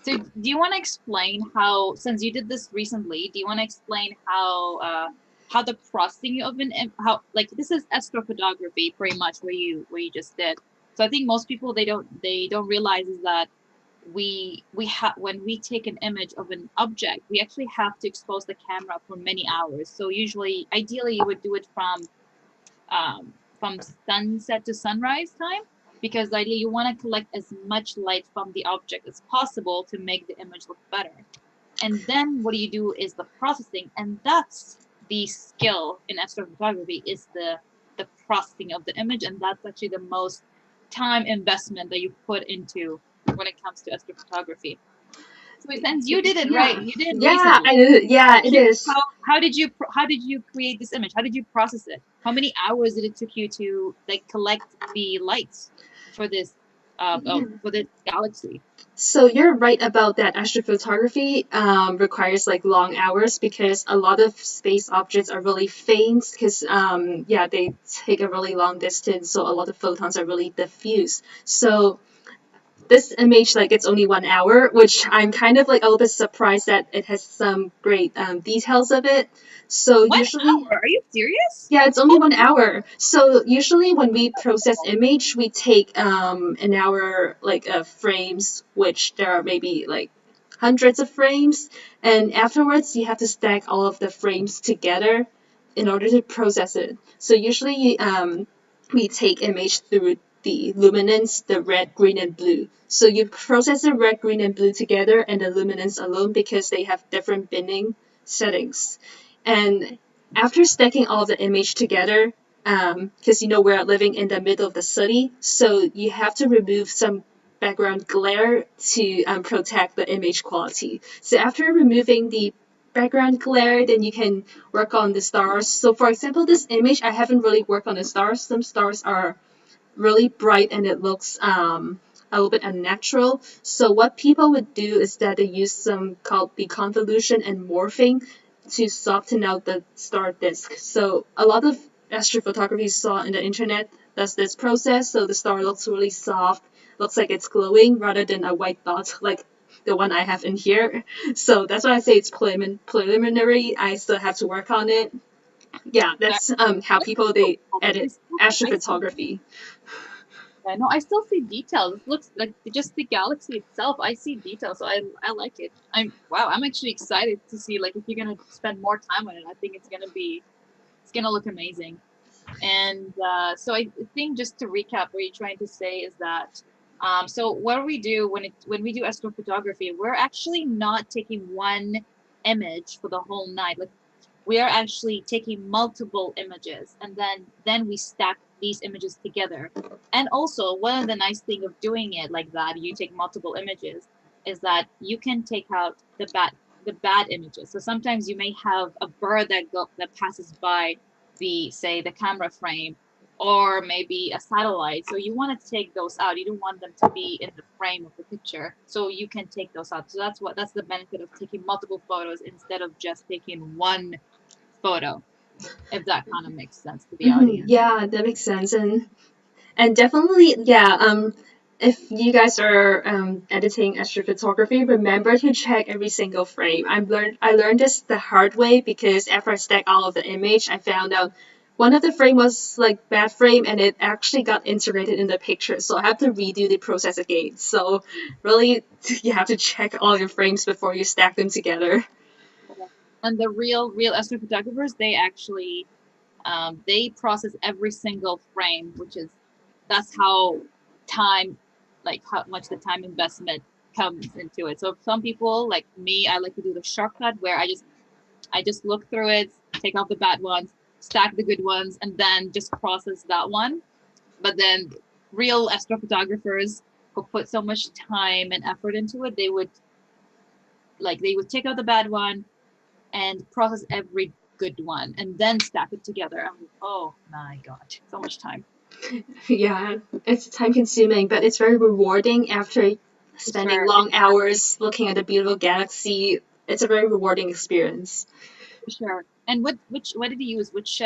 So do you want to explain how, since you did this recently, do you want to explain how the processing of how like this is astrophotography pretty much what you just did. So I think most people they don't realize is that we have when we take an image of an object, we actually have to expose the camera for many hours. So usually, ideally, you would do it from sunset to sunrise time, because the idea you want to collect as much light from the object as possible to make the image look better. And then what you do is the processing, and that's the skill in astrophotography, is the processing of the image, and that's actually the most time investment that you put into when it comes to astrophotography. So since you did it right, Yeah, you did it yeah, recently. yeah, it is. How did you create this image? How did you process it? How many hours did it took you to like collect the lights for this Yeah. for this galaxy? So you're right about that. Astrophotography requires like long hours because a lot of space objects are really faint because yeah, they take a really long distance, so a lot of photons are really diffuse. So this image, like, it's only 1 hour, which I'm kind of like a little bit surprised that it has some great details of it. So One usually, hour? Are you serious? yeah, it's only Oh, 1 hour. So usually when we process image, we take an hour like of frames, which there are maybe like hundreds of frames, and afterwards you have to stack all of the frames together in order to process it. So usually we take image through the luminance, the red, green, and blue. So you process the red, green, and blue together and the luminance alone because they have different binning settings. And after stacking all the image together, because we're living in the middle of the city, so you have to remove some background glare to protect the image quality. So after removing the background glare, then you can work on the stars. So for example, this image, I haven't really worked on the stars. Some stars are really bright and it looks a little bit unnatural. So what people would do is that they use some called the convolution and morphing to soften out the star disk. So a lot of astrophotography you saw on the internet does this process. So the star looks really soft, looks like it's glowing rather than a white dot like the one I have in here. So that's why I say it's preliminary. I still have to work on it. Yeah, that's how people they edit I still astrophotography. I know I still see details. It looks like just the galaxy itself. I see details, so I like it. I'm actually excited to see like if you're gonna spend more time on it. I think it's gonna look amazing. And so I think just to recap, what you're trying to say is that so what we do when we do astrophotography, we're actually not taking one image for the whole night. Like we are actually taking multiple images, and then we stack these images together. And also, one of the nice thing of doing it like that, you take multiple images, is that you can take out the bad images. So sometimes you may have a bird that passes by the camera frame, or maybe a satellite. So you want to take those out. You don't want them to be in the frame of the picture. So you can take those out. So that's the benefit of taking multiple photos instead of just taking one photo, if that kind of makes sense to the audience. Yeah, that makes sense, and definitely, yeah. If you guys are editing astrophotography, remember to check every single frame. I learned this the hard way because after I stacked all of the image, I found out one of the frame was like bad frame, and it actually got integrated in the picture, so I have to redo the process again. So really, you have to check all your frames before you stack them together. And the real astrophotographers, they actually they process every single frame, that's how time, like how much the time investment comes into it. So some people like me, I like to do the shortcut where I just look through it, take off the bad ones, stack the good ones, and then just process that one. But then real astrophotographers who put so much time and effort into it, they would take out the bad one and process every good one and then stack it together. I'm like, oh my god, so much time. Yeah, it's time consuming, but it's very rewarding after spending long hours looking at a beautiful galaxy. It's a very rewarding experience. For sure. And what did you use? Which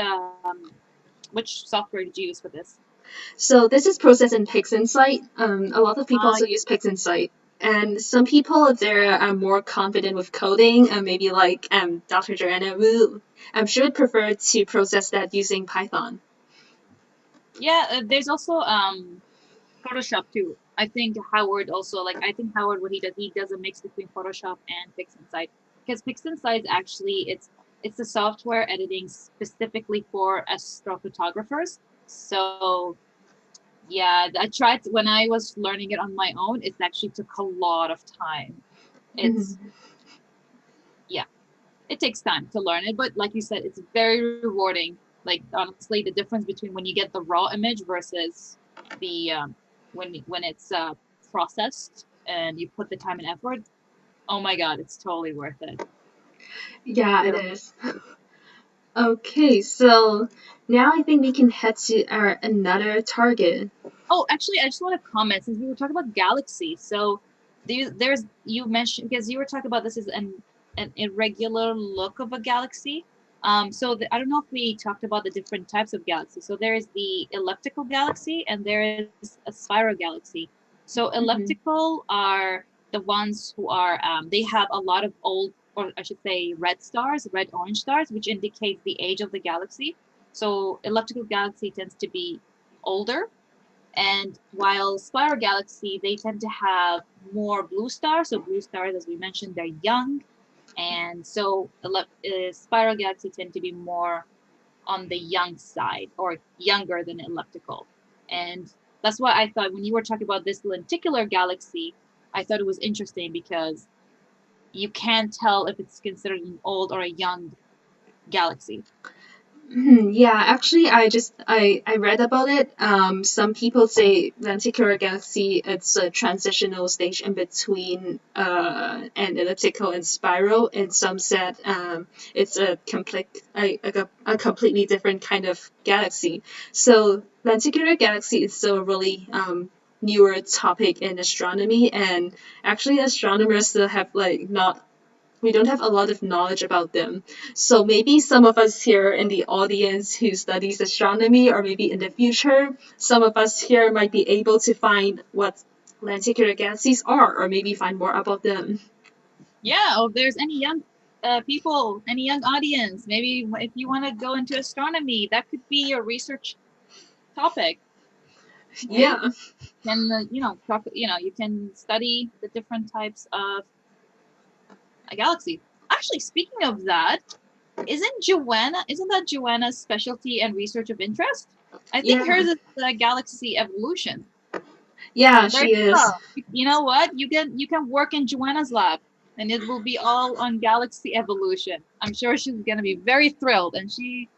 software did you use for this? So this is processed in PixInsight. A lot of people also use PixInsight. And some people, they're more confident with coding, maybe like Dr. Joanna Wu. She would prefer to process that using Python. Yeah, there's also Photoshop too. I think Howard also, Howard, what he does a mix between Photoshop and PixInsight. Because PixInsight is actually, it's the software editing specifically for astrophotographers. So yeah, I tried when I was learning it on my own. It actually took a lot of time. Yeah, it takes time to learn it, but like you said, it's very rewarding. Like honestly, the difference between when you get the raw image versus the when it's processed and you put the time and effort, oh my god, it's totally worth it. Yeah, it is. Okay, so now I think we can head to our another target. Oh, actually, I just want to comment since we were talking about galaxies. So you mentioned, because you were talking about this is an irregular look of a galaxy. So I don't know if we talked about the different types of galaxies. So there is the elliptical galaxy and there is a spiral galaxy. So elliptical are the ones who are they have a lot of old, or I should say red stars, red orange stars, which indicates the age of the galaxy. So elliptical galaxy tends to be older, and while spiral galaxy, they tend to have more blue stars. So blue stars, as we mentioned, they're young. And so spiral galaxy tend to be more on the young side or younger than elliptical. And that's why I thought when you were talking about this lenticular galaxy, I thought it was interesting because you can't tell if it's considered an old or a young galaxy. Yeah, actually, I read about it. Some people say Lenticular Galaxy, it's a transitional stage in between an elliptical and spiral, and some said it's a completely different kind of galaxy. So Lenticular Galaxy is still a really newer topic in astronomy, and actually astronomers still have we don't have a lot of knowledge about them. So maybe some of us here in the audience who studies astronomy, or maybe in the future, some of us here might be able to find what lenticular galaxies are, or maybe find more about them. Yeah, if there's any young people, any young audience, maybe if you want to go into astronomy, that could be your research topic. Right? Yeah. And you can study the different types of galaxies. Actually, speaking of that, isn't that Joanna's specialty and research of interest? I think hers is galaxy evolution. Yeah, she is. You know what? You can work in Joanna's lab, and it will be all on galaxy evolution. I'm sure she's gonna be very thrilled, and she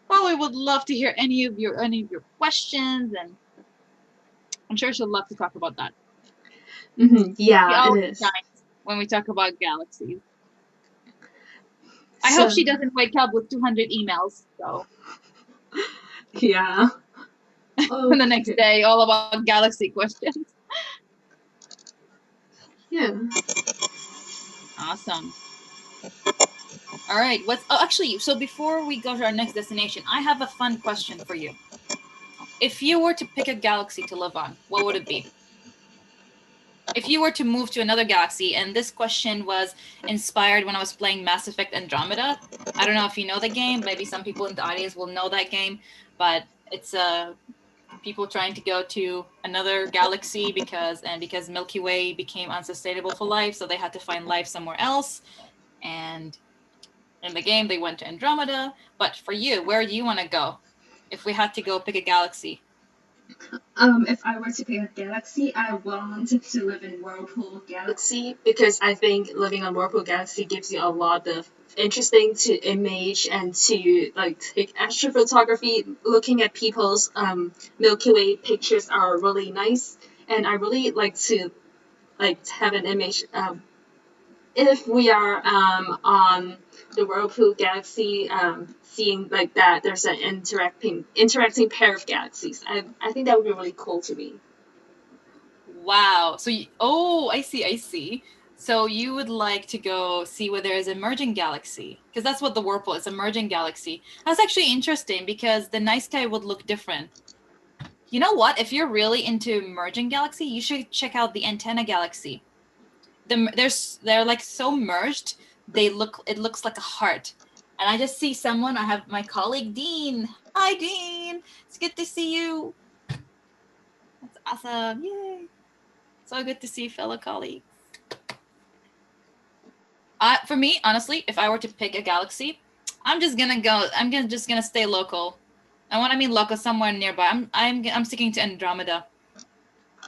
probably would love to hear any of your questions, and I'm sure she'll love to talk about that. Yeah, it is. When we talk about galaxies. I hope she doesn't wake up with 200 emails, so. Yeah. The next day, all about galaxy questions. Yeah. Awesome. All right. So before we go to our next destination, I have a fun question for you. If you were to pick a galaxy to live on, what would it be? if you were to move to another galaxy, and this question was inspired when I was playing Mass Effect Andromeda. I don't know if you know the game. Maybe some people in the audience will know that game, but it's people trying to go to another galaxy because Milky Way became unsustainable for life, so they had to find life somewhere else. And in the game, they went to Andromeda. But for you, where do you want to go? If we had to go pick a galaxy. If I were to pick a galaxy, I wanted to live in Whirlpool Galaxy because I think living on Whirlpool Galaxy gives you a lot of interesting to image and to like take astrophotography. Looking at people's Milky Way pictures are really nice, and I really like to have an image. If we are on the Whirlpool Galaxy, seeing like that, there's an interacting pair of galaxies. I think that would be really cool to me. Wow. So, I see. So you would like to go see where there is a merging galaxy, because that's what the Whirlpool is, a merging galaxy. That's actually interesting because the night sky would look different. You know what? If you're really into merging galaxy, you should check out the Antenna Galaxy. They're like so merged. It looks like a heart. And I just see someone. I have my colleague Dean. Hi, Dean. It's good to see you. That's awesome. Yay. So good to see fellow colleagues. For me, honestly, if I were to pick a galaxy, I'm just gonna stay local. And when I mean local, somewhere nearby. I'm sticking to Andromeda.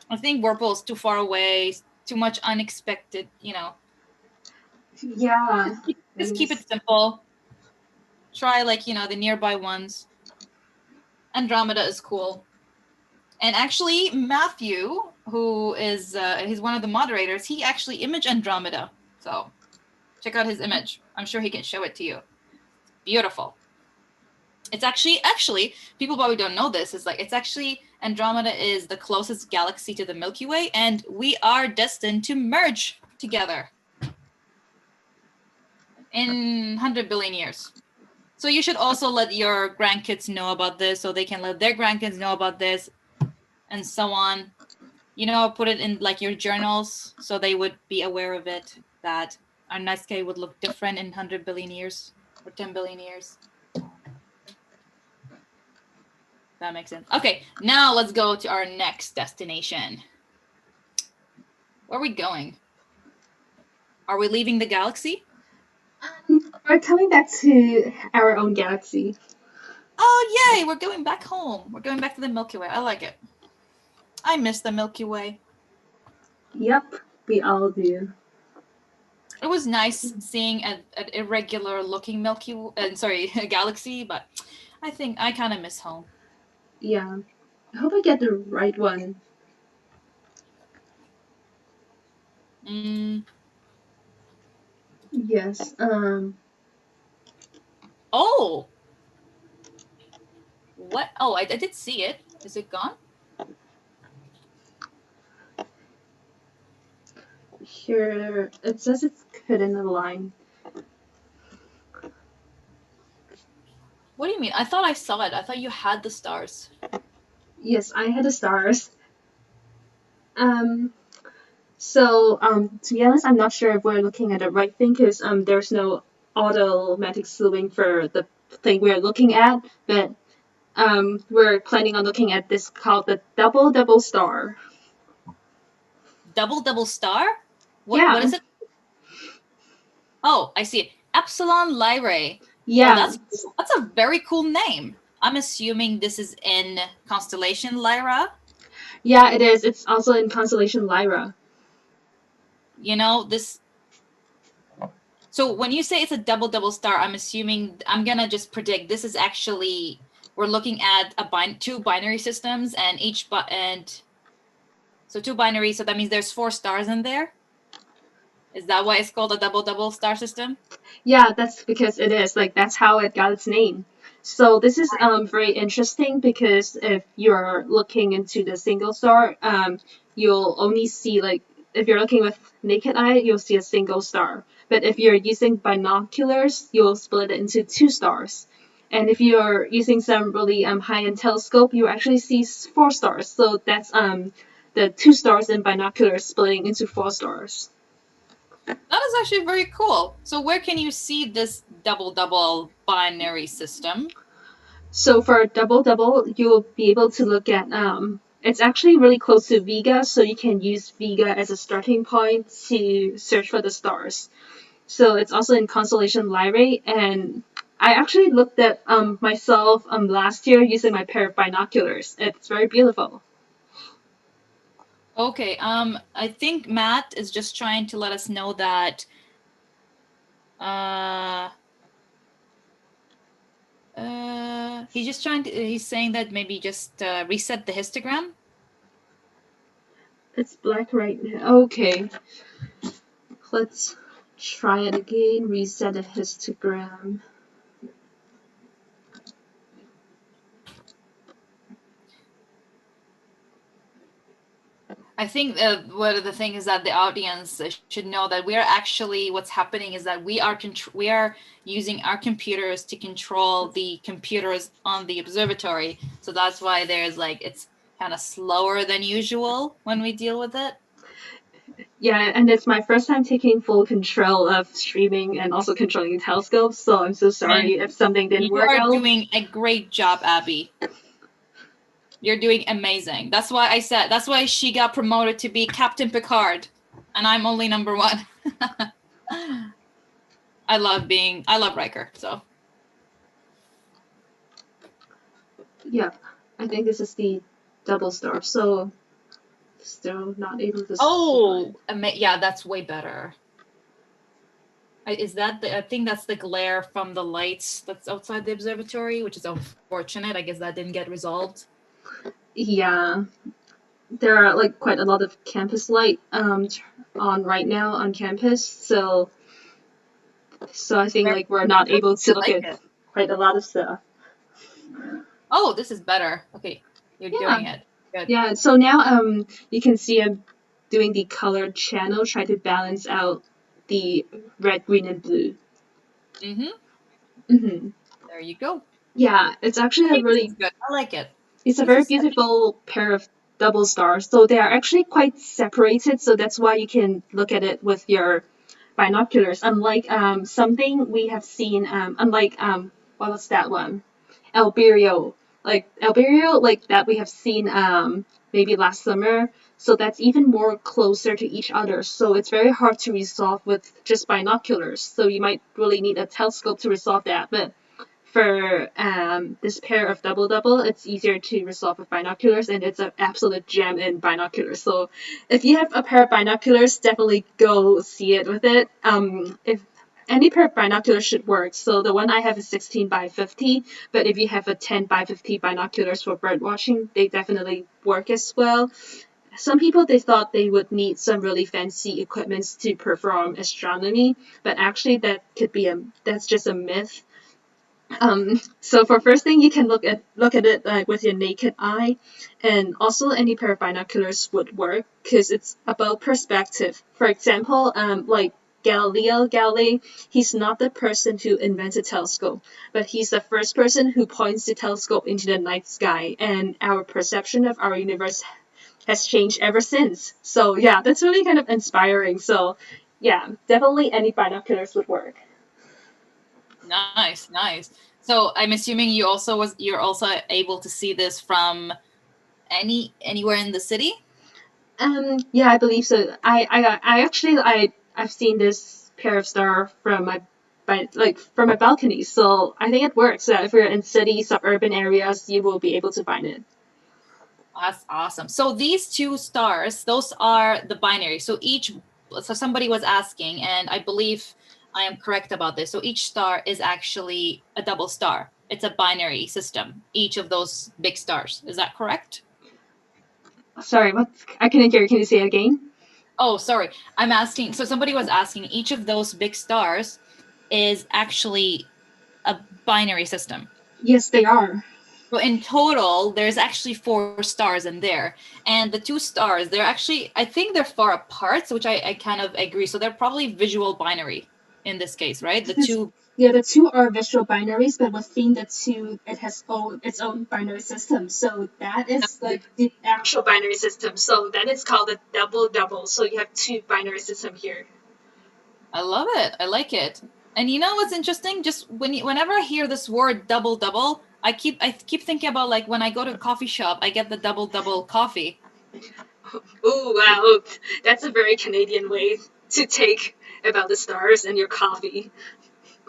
I think Whirlpool is too far away, too much unexpected, Yeah. Just keep it simple. Try the nearby ones. Andromeda is cool. And actually, Matthew, who is he's one of the moderators, he actually imaged Andromeda. So check out his image. I'm sure he can show it to you. Beautiful. It's actually people probably don't know this. It's actually Andromeda is the closest galaxy to the Milky Way, and we are destined to merge together in 100 billion years. So you should also let your grandkids know about this, so they can let their grandkids know about this, and so on. Put it in your journals, so they would be aware of it, that our night sky would look different in 100 billion years or 10 billion years. That makes sense. Okay, now let's go to our next destination. Where are we going? Are we leaving the galaxy? We're coming back to our own galaxy. Oh, yay! We're going back home. We're going back to the Milky Way. I like it. I miss the Milky Way. Yep, we all do. It was nice seeing an irregular looking galaxy, but I think I kind of miss home. Yeah, I hope I get the right one. Yes. Oh. What? Oh, I did see it. Is it gone? Here, it says it's hidden in the line. What do you mean? I thought I saw it. I thought you had the stars. Yes, I had the stars. So, to be honest, I'm not sure if we're looking at the right thing because there's no automatic zooming for the thing we're looking at, but we're planning on looking at this called the double star. Double star? Yeah. What is it? Oh, I see it. Epsilon Lyrae. Yeah. Oh, that's a very cool name. I'm assuming this is in constellation Lyra. Yeah, it is. It's also in constellation Lyra. So when you say it's a double star, I'm I'm gonna just predict this is actually, we're looking at two binary systems, and so two binary, so that means there's 4 stars in there. Is that why it's called a double star system? Yeah, that's because it is. That's how it got its name. So this is very interesting because if you're looking into the single star, you'll only see if you're looking with naked eye, you'll see a single star. But if you're using binoculars, you'll split it into 2 stars. And if you're using some really high-end telescope, you actually see 4 stars. So that's the 2 stars in binoculars splitting into 4 stars. That is actually very cool. So where can you see this double binary system? So for double, you'll be able to look at it's actually really close to Vega, so you can use Vega as a starting point to search for the stars. So it's also in Constellation Library, and I actually looked at myself last year using my pair of binoculars. It's very beautiful. Okay, I think Matt is just trying to let us know that he's saying that maybe just reset the histogram. It's black right now. Okay. Let's try it again. Reset the histogram. I think one of the things is that the audience should know that we are actually, what's happening is that we are using our computers to control the computers on the observatory. So that's why there's like, it's kind of slower than usual when we deal with it. Yeah, and it's my first time taking full control of streaming and also controlling the telescope, so I'm so sorry if something didn't work out. You are doing a great job, Abby. You're doing amazing. That's why she got promoted to be Captain Picard, and I'm only number 1. I love Riker, so. Yeah, I think this is the double star, so still not able to. Oh, yeah, that's way better. Is that I think that's the glare from the lights that's outside the observatory, which is unfortunate. I guess that didn't get resolved. Yeah, there are like quite a lot of campus light on right now on campus, so I think like we're not able to look at quite a lot of stuff. Oh, this is better. Okay, you're doing it. Good. Yeah, so now you can see I'm doing the colored channel, try to balance out the red, green, and blue. There you go. Yeah, it's actually a really good. I like it. It's a very beautiful pair of double stars. So they are actually quite separated, so that's why you can look at it with your binoculars. Unlike something we have seen, unlike what was that one? Albireo. Like Albireo, like that we have seen maybe last summer. So that's even more closer to each other. So it's very hard to resolve with just binoculars. So you might really need a telescope to resolve that. But for this pair of double, it's easier to resolve with binoculars, and it's an absolute gem in binoculars. So if you have a pair of binoculars, definitely go see it with it. If any pair of binoculars should work. So the one I have is 16 by 50, but if you have a 10 by 50 binoculars for bird watching, they definitely work as well. Some people, they thought they would need some really fancy equipments to perform astronomy, but actually that's just a myth. So for first thing, you can look at it like with your naked eye, and also any pair of binoculars would work because it's about perspective. For example, like Galileo Galilei, he's not the person who invented telescope, but he's the first person who points the telescope into the night sky, and our perception of our universe has changed ever since. So yeah, that's really kind of inspiring. So yeah, definitely any binoculars would work. Nice. So I'm assuming you're also able to see this from anywhere in the city? Yeah, I believe so. I've seen this pair of star from my balcony, so I think it works. If you're in city, suburban areas, you will be able to find it. That's awesome. So these 2 stars, those are the binary. So somebody was asking, and I believe I am correct about this. So each star is actually a double star. It's a binary system, each of those big stars. Is that correct? Sorry, what? I couldn't hear. Can you say it again? Oh, sorry. I'm asking. So somebody was asking, each of those big stars is actually a binary system. Yes, they are. So in total, there's actually 4 stars in there. And the 2 stars, they're actually, I think they're far apart, which I kind of agree. So they're probably visual binary in this case, right? The 2 Yeah, the two are visual binaries, but within the two, it has its own binary system. So that is like the actual binary system. So that is called a double double. So you have two binary system here. I love it. I like it. And you know what's interesting? Just whenever I hear this word double double, I keep thinking about like when I go to a coffee shop, I get the double double coffee. Oh wow, that's a very Canadian way to take about the stars and your coffee.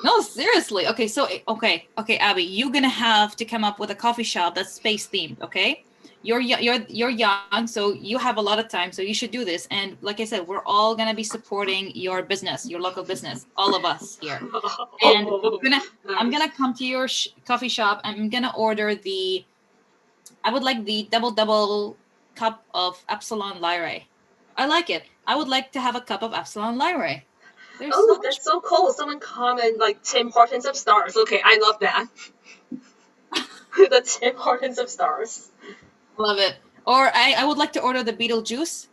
No, seriously. Okay, so okay, Abby, you're gonna have to come up with a coffee shop that's space themed. Okay, you're young, so you have a lot of time, so you should do this. And like I said, we're all gonna be supporting your business, your local business, all of us here. And I'm gonna come to your coffee shop. I'm gonna order I would like the double double cup of Epsilon Lyrae. I like it. I would like to have a cup of Epsilon Lyrae. There's so much. That's so cool. Someone comment like Tim Hortons of stars. Okay, I love that. The Tim Hortons of stars. Love it. Or I would like to order the Beetlejuice.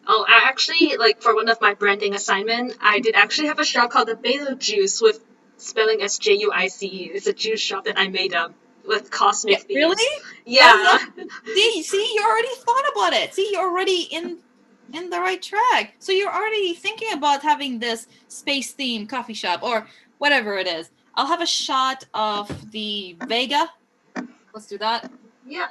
Oh, I actually, like, for one of my branding assignment, I did actually have a shop called the Beetlejuice with spelling as Juice. It's a juice shop that I made up with cosmic themes. Really? Yeah. See, you already thought about it. See, you're already in the right track. So you're already thinking about having this space themed coffee shop or whatever it is. I'll have a shot of the Vega. Let's do that. Yeah.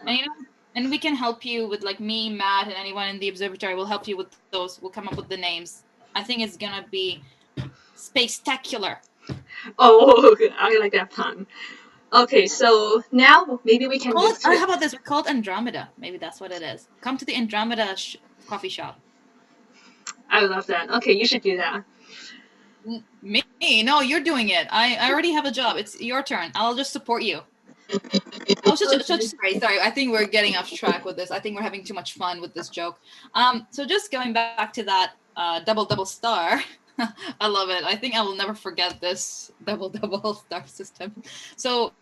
And we can help you with, like, me, Matt, and anyone in the observatory will help you with those. We'll come up with the names. I think it's gonna be spectacular. Oh, I like that pun. Okay, so now maybe we can. How about this? We call it Andromeda. Maybe that's what it is. Come to the Andromeda coffee shop. I love that. Okay, you should do that. Me? No, you're doing it. I already have a job. It's your turn. I'll just support you. Oh, sorry. I think we're getting off track with this. I think we're having too much fun with this joke. So just going back to that double star. I love it. I think I will never forget this double star system. So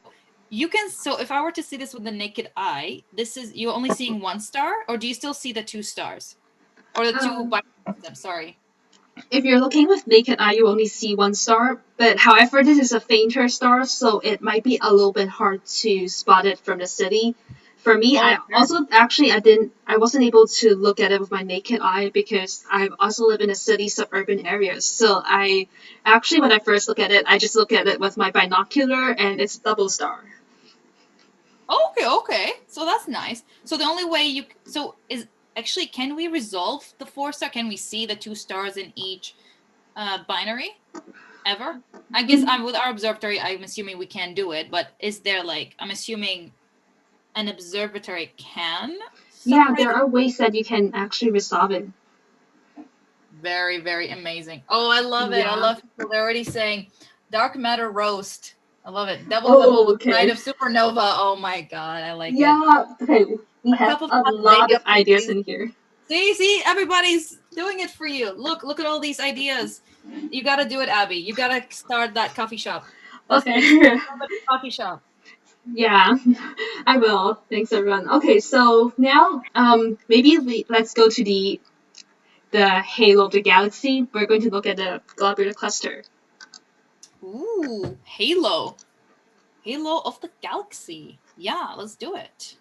if I were to see this with the naked eye, you're only seeing one star, or do you still see the two stars? Or the two binary systems, sorry. If you're looking with naked eye, you only see one star, but however, this is a fainter star, so it might be a little bit hard to spot it from the city. For me, I wasn't able to look at it with my naked eye because I also live in a city suburban area. So when I first look at it, I just look at it with my binocular, and it's double star. Okay. So that's nice. So the only way actually, can we resolve the 4-star? Can we see the 2 stars in each binary ever? I guess with our observatory, I'm assuming we can do it, but is there I'm assuming an observatory can? Yeah, there are ways that you can actually resolve it. Very, very amazing. Oh, I love it. I love people. They're already saying dark matter roast. I love it. Double with light of supernova. Oh my god, I like it. Yeah, okay. We have a lot of ideas in here. See, everybody's doing it for you. Look at all these ideas. You gotta do it, Abby. You gotta start that coffee shop. Okay. Coffee shop. Yeah, I will. Thanks, everyone. Okay, so now maybe let's go to the halo of the galaxy. We're going to look at the globular cluster. Ooh, halo of the galaxy. Yeah, let's do it.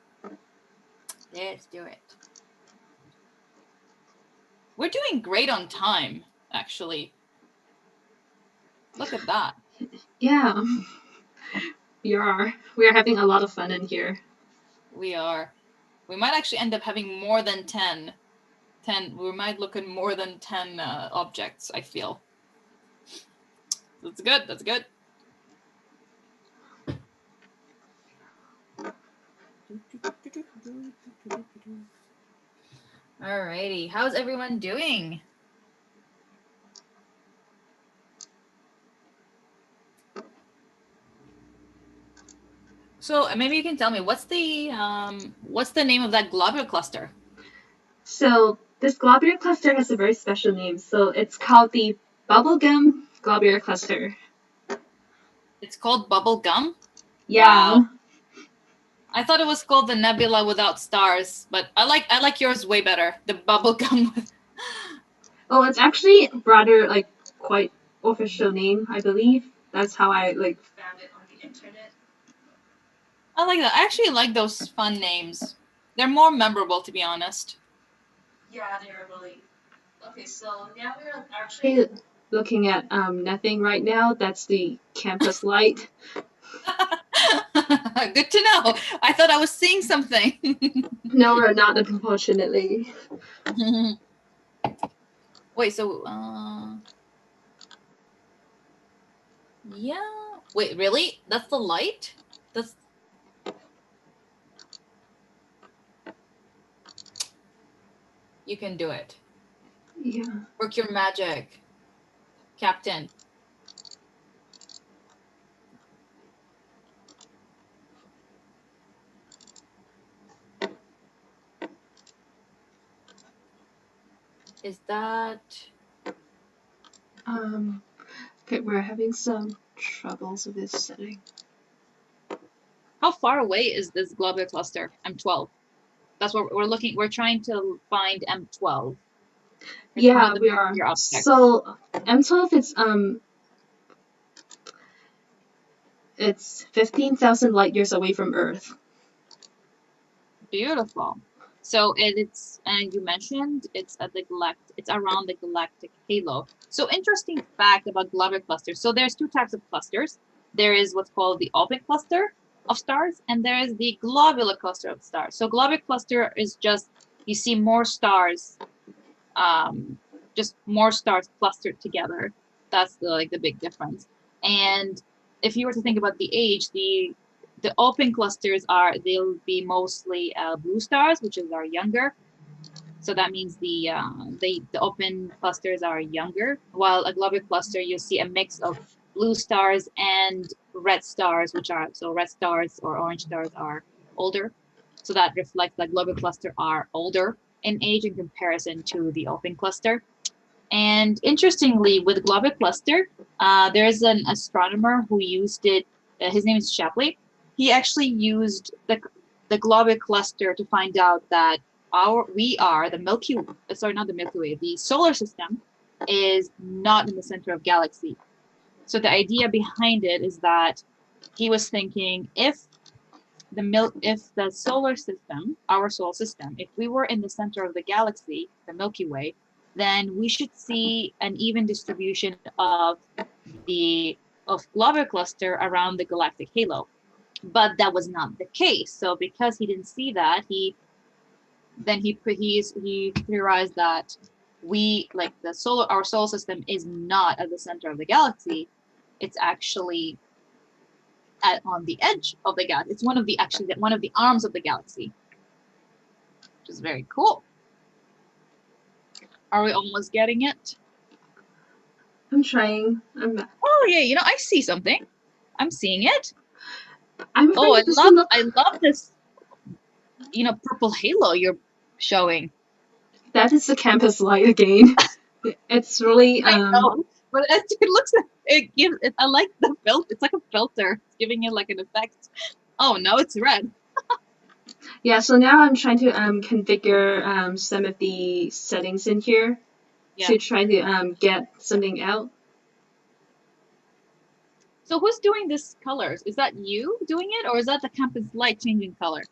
We're doing great on time, actually. Look at that. Yeah. We are having a lot of fun in here. We are. We might actually end up having more than 10. We might look at more than 10 objects, I feel. That's good. Alrighty, how's everyone doing? So maybe you can tell me what's the name of that globular cluster? So this globular cluster has a very special name. So it's called the Bubblegum globular cluster. It's called Bubblegum? Yeah. Wow. I thought it was called the Nebula without stars, but I like yours way better. The Bubblegum. Oh, it's actually rather quite official name, I believe. That's how I like found it on the internet. I like that. I actually like those fun names. They're more memorable, to be honest. Yeah, they're really okay. So now we're actually looking at nothing right now. That's the campus light. Good to know. I thought I was seeing something. No, we're not, unfortunately. Wait, so yeah. Wait, really? That's the light? That's You can do it. Yeah. Work your magic, Captain. Is that Okay, we're having some troubles with this setting. how far away is this globular cluster? M12. That's what we're looking. We're trying to find M12. It's one Yeah, of the we are. bigger objects. So M12, it's 15,000 light years away from Earth. Beautiful. So it's and you mentioned it's at the it's around the galactic halo. So interesting fact about globular clusters. So there's two types of clusters. There is what's called the open cluster of stars, and there is the globular cluster of stars. So globular cluster is just you see more stars, just more stars clustered together. That's the big difference. And if you were to think about the age, the open clusters they'll be mostly blue stars, which are younger. So that means the open clusters are younger, while a globular cluster you see a mix of blue stars and red stars, which are so red stars or orange stars are older. So that reflects that globular cluster are older in age in comparison to the open cluster. And interestingly, with globular cluster, there's an astronomer who used it. His name is Shapley. He actually used the globular cluster to find out that the Milky not the Milky Way, the solar system is not in the center of galaxy. So the idea behind it is that he was thinking if the solar system, our solar system, if we were in the center of the galaxy, the Milky Way, then we should see an even distribution of globular cluster around the galactic halo. But that was not the case. So because he didn't see that, he theorized that our solar system is not at the center of the galaxy. It's actually on the edge of the galaxy. It's one of the arms of the galaxy, which is very cool. Are we almost getting it? I'm trying. Oh yeah, I see something. I'm seeing it. I love this. Purple halo you're showing. That is the campus light again. It's really I know, but it looks like it gives. I like the filter. It's like a filter, it's giving it like an effect. Oh no, it's red. Yeah, so now I'm trying to configure some of the settings in here to try to get something out. So who's doing this colors? Is that you doing it, or is that the campus light changing color?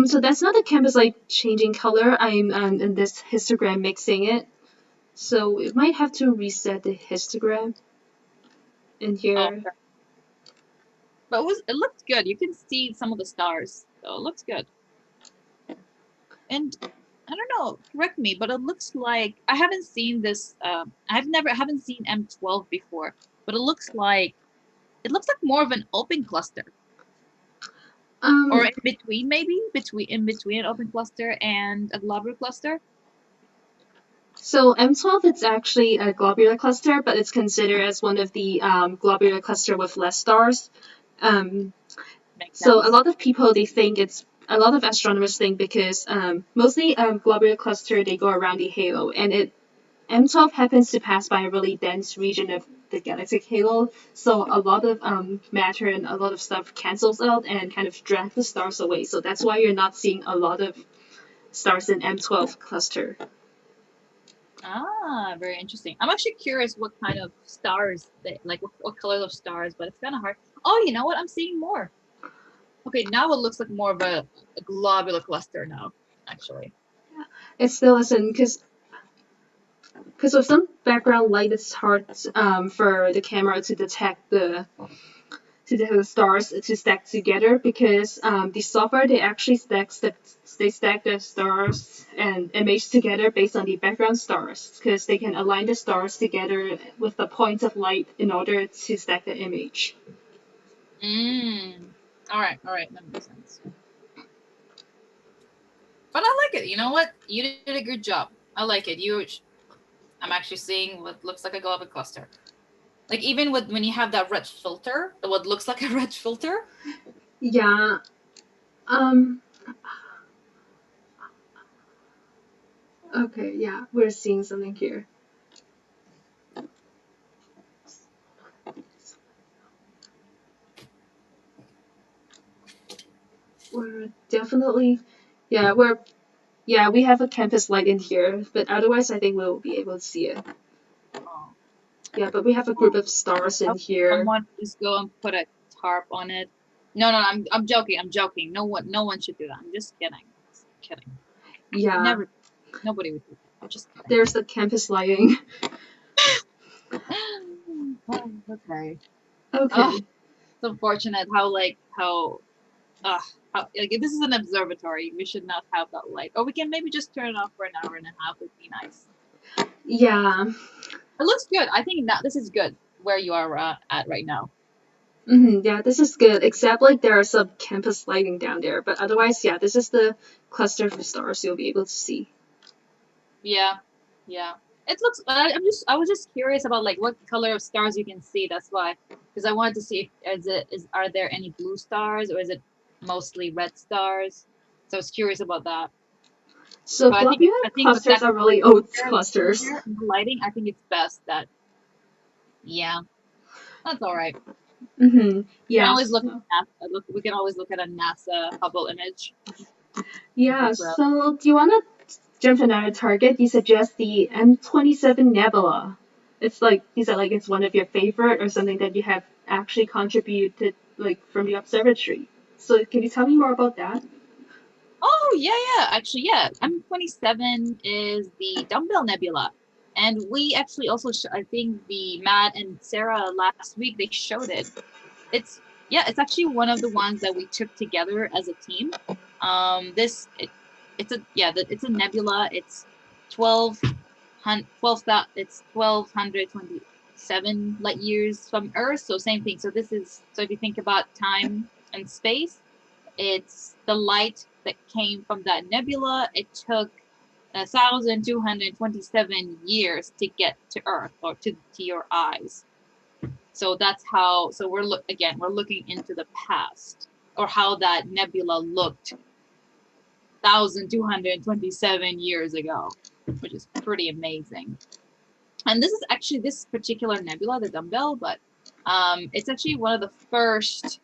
So that's not the campus light changing color. I'm in this histogram mixing it. So it might have to reset the histogram in here. Oh, okay. But it looked good. You can see some of the stars, so it looks good. And I don't know, correct me, but it looks like I haven't seen this. I haven't seen M12 before, but it looks like more of an open cluster. Or in between, maybe in between an open cluster and a globular cluster. So M12, it's actually a globular cluster, but it's considered as one of the globular cluster with less stars. So a lot of people, a lot of astronomers think because mostly globular cluster, they go around the halo, and M12 happens to pass by a really dense region of the galactic halo, so a lot of matter and a lot of stuff cancels out and kind of drag the stars away. So that's why you're not seeing a lot of stars in M12 cluster. Ah, very interesting. I'm actually curious what kind of stars they like, what colors of stars, but it's kind of hard. Oh, you know what? I'm seeing more. Okay, now it looks like more of a globular cluster now, actually. It still isn't because with some background light, it's hard for the camera to detect the stars to stack together because the software they actually stack the stars and image together based on the background stars because they can align the stars together with the points of light in order to stack the image. All right, that makes sense. But I like it. You know what? You did a good job. I like it. I'm actually seeing what looks like a globular cluster. Like even when you have that red filter, what looks like a red filter. Yeah. Um. Okay. Yeah, we're seeing something here. We're definitely. Yeah. We have a campus light in here, but otherwise, I think we'll be able to see it. Oh. Yeah, but we have a group of stars in here. Someone just go and put a tarp on it. No, I'm joking. I'm joking. No one should do that. I'm just kidding. Just kidding. Yeah. Nobody would do that. I'm just kidding. There's the campus lighting. Oh, okay. Okay. It's unfortunate how if this is an observatory, we should not have that light. Or we can maybe just turn it off for an hour and a half. Would be nice. Yeah. It looks good. I think that this is good where you are at right now. Yeah, this is good. Except like there are some campus lighting down there, but otherwise, yeah, this is the cluster of stars you'll be able to see. Yeah. It looks. I was just curious about like what color of stars you can see. That's why, because I wanted to see if are there any blue stars or is it mostly red stars? So I was curious about that. So But globular I think with clusters that are really old clusters. the lighting, I think it's best that. Yeah, that's all right. Yeah. We can always look at NASA. We can always look at a NASA Hubble image. Yeah. So do you want to jump to another target? You suggest the M27 Nebula. It's like you said, like it's one of your favorite or something that you have actually contributed like from the observatory. So can you tell me more about that? Oh yeah. Actually, yeah. M27 is the Dumbbell Nebula, and we actually also I think the Matt and Sarah last week they showed it. It's actually one of the ones that we took together as a team. It's a nebula. It's 12 it's 1227 light years from Earth. So same thing. So if you think about time and space, it's the light that came from that nebula. It took 1,227 years to get to Earth or to your eyes. So that's how. So we're looking into the past or how that nebula looked 1,227 years ago, which is pretty amazing. And this is actually this particular nebula, the Dumbbell, but it's actually one of the first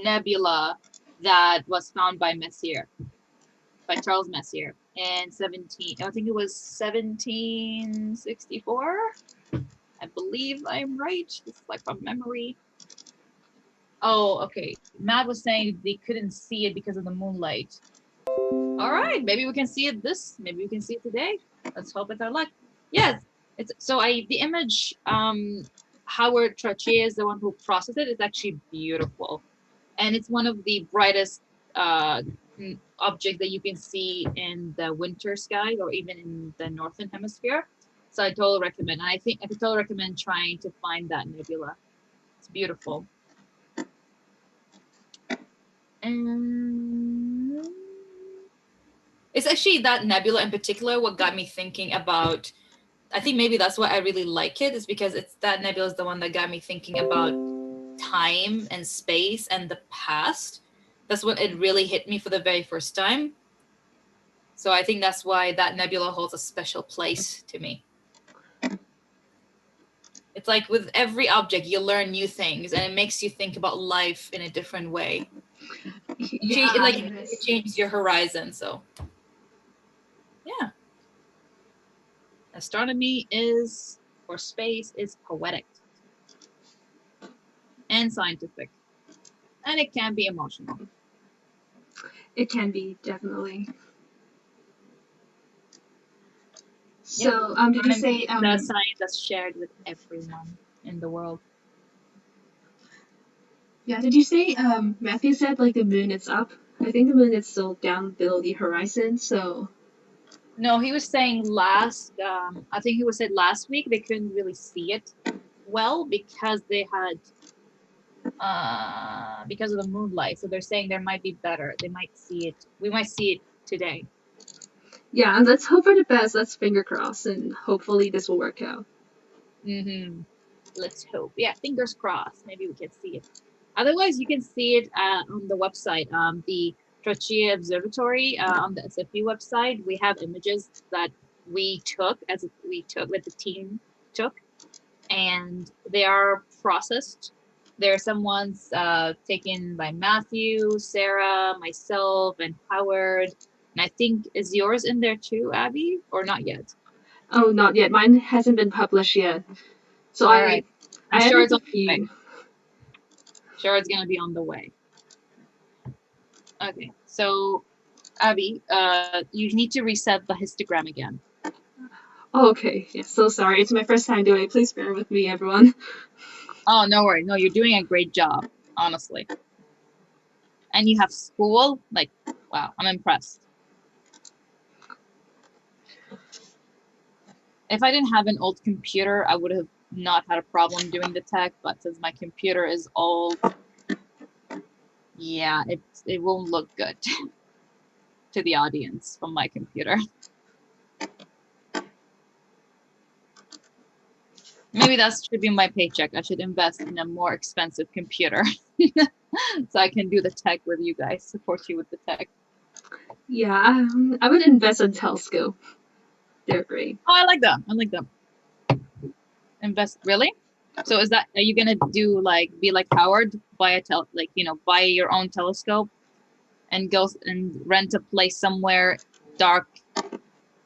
nebula that was found by Charles Messier in I think it was 1764. I believe I'm right. This is like from memory. Oh, okay. Matt was saying they couldn't see it because of the moonlight. All right, maybe we can see it maybe we can see it today. Let's hope it's our luck. Yes. The image Howard Trottier is the one who processed it. It's actually beautiful. And it's one of the brightest object that you can see in the winter sky or even in the northern hemisphere. So I totally recommend. And I think I could totally recommend trying to find that nebula. It's beautiful. And it's actually that nebula in particular what got me thinking about. I think maybe that's why I really like it, is because it's that nebula is the one that got me thinking about time and space and the past. That's when it really hit me for the very first time. So I think that's why that nebula holds a special place to me. It's like with every object, you learn new things, and it makes you think about life in a different way. It changes your horizon. So, yeah. Astronomy is, or space, is poetic and scientific, and it can be emotional. It can be, definitely. So, did you say the science that's shared with everyone in the world? Yeah, did you say Matthew said like the moon is up? I think the moon is still down below the horizon, so No, he was saying last. I think he was said last week they couldn't really see it well because they had because of the moonlight. So they're saying there might be better. They might see it. We might see it today. yeah, and let's hope for the best. Let's finger cross, and hopefully this will work out. Let's hope. Yeah, fingers crossed. Maybe we can see it. Otherwise, you can see it on the website, the Trottier Observatory on the SFU website. We have images that we took that the team took, and they are processed. There are some ones taken by Matthew, Sarah, myself, and Howard. And I think, is yours in there too, Abby, or not yet? Oh, not yet. Mine hasn't been published yet. So All right. I sure added it's a on the way. few. Sure, it's gonna be on the way. Okay, so Abby, you need to reset the histogram again. Oh, okay. Yeah, so sorry. It's my first time doing it. Please bear with me, everyone. Oh, no worry. No, you're doing a great job, honestly. And you have school? Like, wow, I'm impressed. If I didn't have an old computer, I would have not had a problem doing the tech, but since my computer is old, yeah, it won't look good to the audience from my computer. Maybe that should be my paycheck. I should invest in a more expensive computer so I can do the tech with you guys, support you with the tech. Yeah, I would invest in telescope. They're great. Oh, I like them. I like them. Invest, really? So are you gonna do be like Howard, buy buy your own telescope and go and rent a place somewhere dark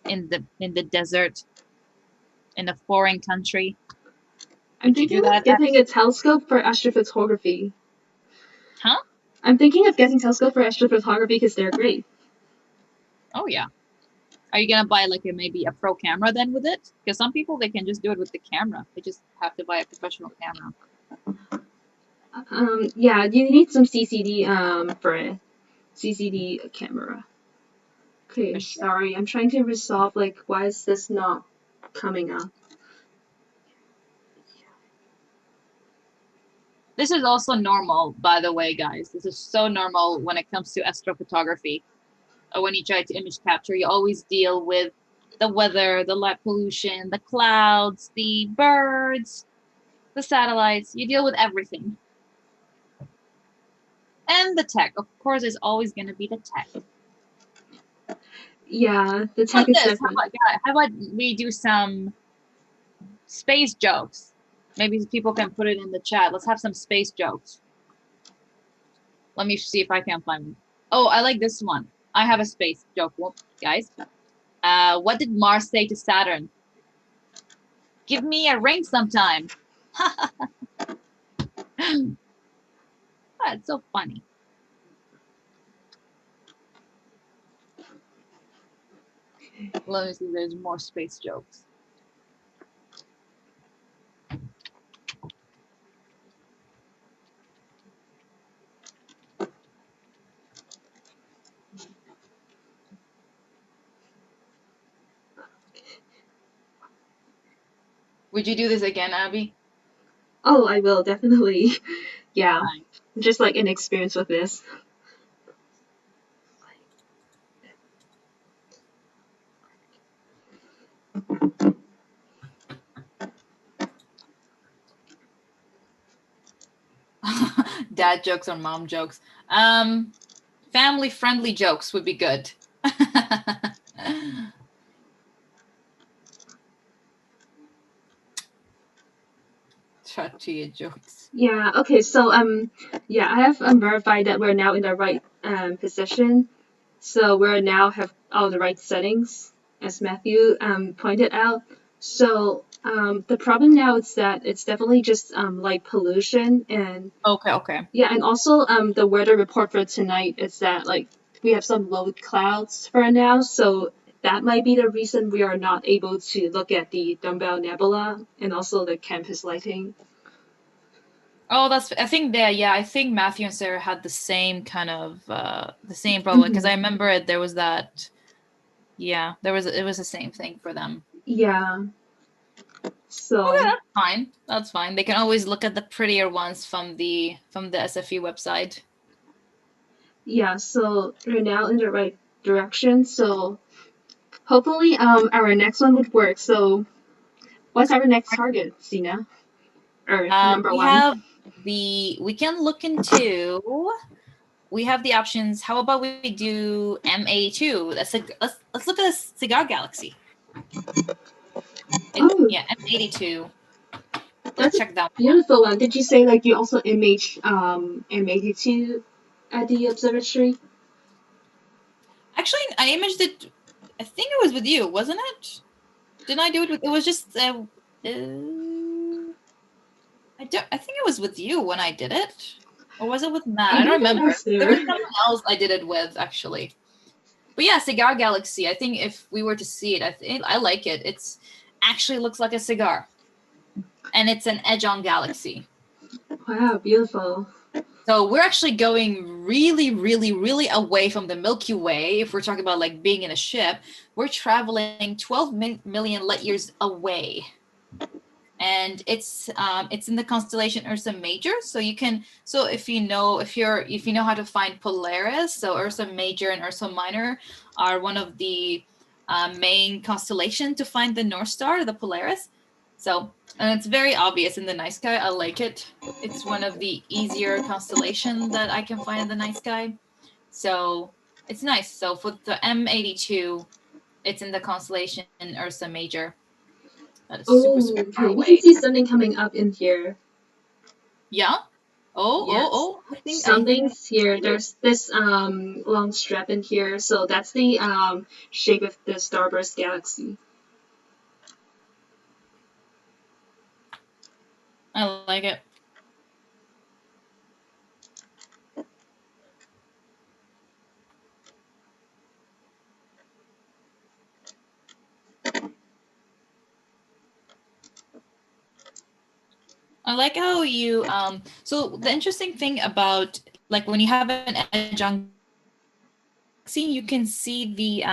in the desert in a foreign country? I'm Would you do thinking that? of getting a telescope for astrophotography. Huh? I'm thinking of getting telescope for astrophotography because they're great. Oh yeah. Are you gonna buy maybe a pro camera then with it? Because some people they can just do it with the camera. They just have to buy a professional camera. Yeah, you need some CCD for a CCD camera. Okay, Sure. sorry, I'm trying to resolve why is this not coming up? This is also normal, by the way, guys. This is so normal when it comes to astrophotography. When you try to image capture, you always deal with the weather, the light pollution, the clouds, the birds, the satellites. You deal with everything. And the tech, of course, is always going to be the tech. Yeah, the tech is different. How about we do some space jokes? Maybe people can put it in the chat. Let's have some space jokes. Let me see if I can find one. Oh, I like this one. I have a space joke, guys. What did Mars say to Saturn? Give me a ring sometime. That's so funny. Let me see if there's more space jokes. Would you do this again, Abby? Oh, I will, definitely. Yeah, Fine. just inexperienced with this. Dad jokes or mom jokes. Family-friendly jokes would be good. Trottier jokes. Yeah, okay, so yeah, I have verified that we're now in the right position. So we're now have all the right settings. as Matthew pointed out. So the problem now is that it's definitely just light pollution and Okay. yeah, and also the weather report for tonight is that like we have some low clouds for now, so that might be the reason we are not able to look at the Dumbbell Nebula and also the campus lighting. Oh, I think I think Matthew and Sarah had the same kind of the same problem because I remember there was that. Yeah, it was the same thing for them. Yeah. So okay, that's fine. That's fine. They can always look at the prettier ones from the SFE website. Yeah, so we're now in the right direction. So hopefully our next one would work. So what's our next target, Sina? Or number We one? have we can look into. We have the options. How about we do M82? Let's look at the Cigar Galaxy. Yeah, M82. Let's check that one. Beautiful one. Did you say like you also imaged M82 at the observatory? Actually, I imaged it. I think it was with you, wasn't it? Didn't I do it with? It was just. I think it was with you when I did it, or was it with Matt? I don't remember. There was someone else I did it with actually. But yeah, Cigar Galaxy. I think if we were to see it, I like it. It's actually looks like a cigar, and it's an edge-on galaxy. Wow, beautiful. So we're actually going really, really, really away from the Milky Way. If we're talking about like being in a ship, we're traveling 12 million light years away. And it's in the constellation Ursa Major. So if you know how to find Polaris, so Ursa Major and Ursa Minor are one of the main constellation to find the North Star, the Polaris. So, and it's very obvious in the night sky. I like it. It's one of the easier constellation that I can find in the night sky. So it's nice. So for the M82, it's in the constellation Ursa Major. That is super far away. You can see something coming up in here. Yeah. Yes. I think something's here. There's this long strap in here, so that's the shape of the Starburst Galaxy. I like it. I like how you so the interesting thing about like when you have an edge on galaxy, you can see the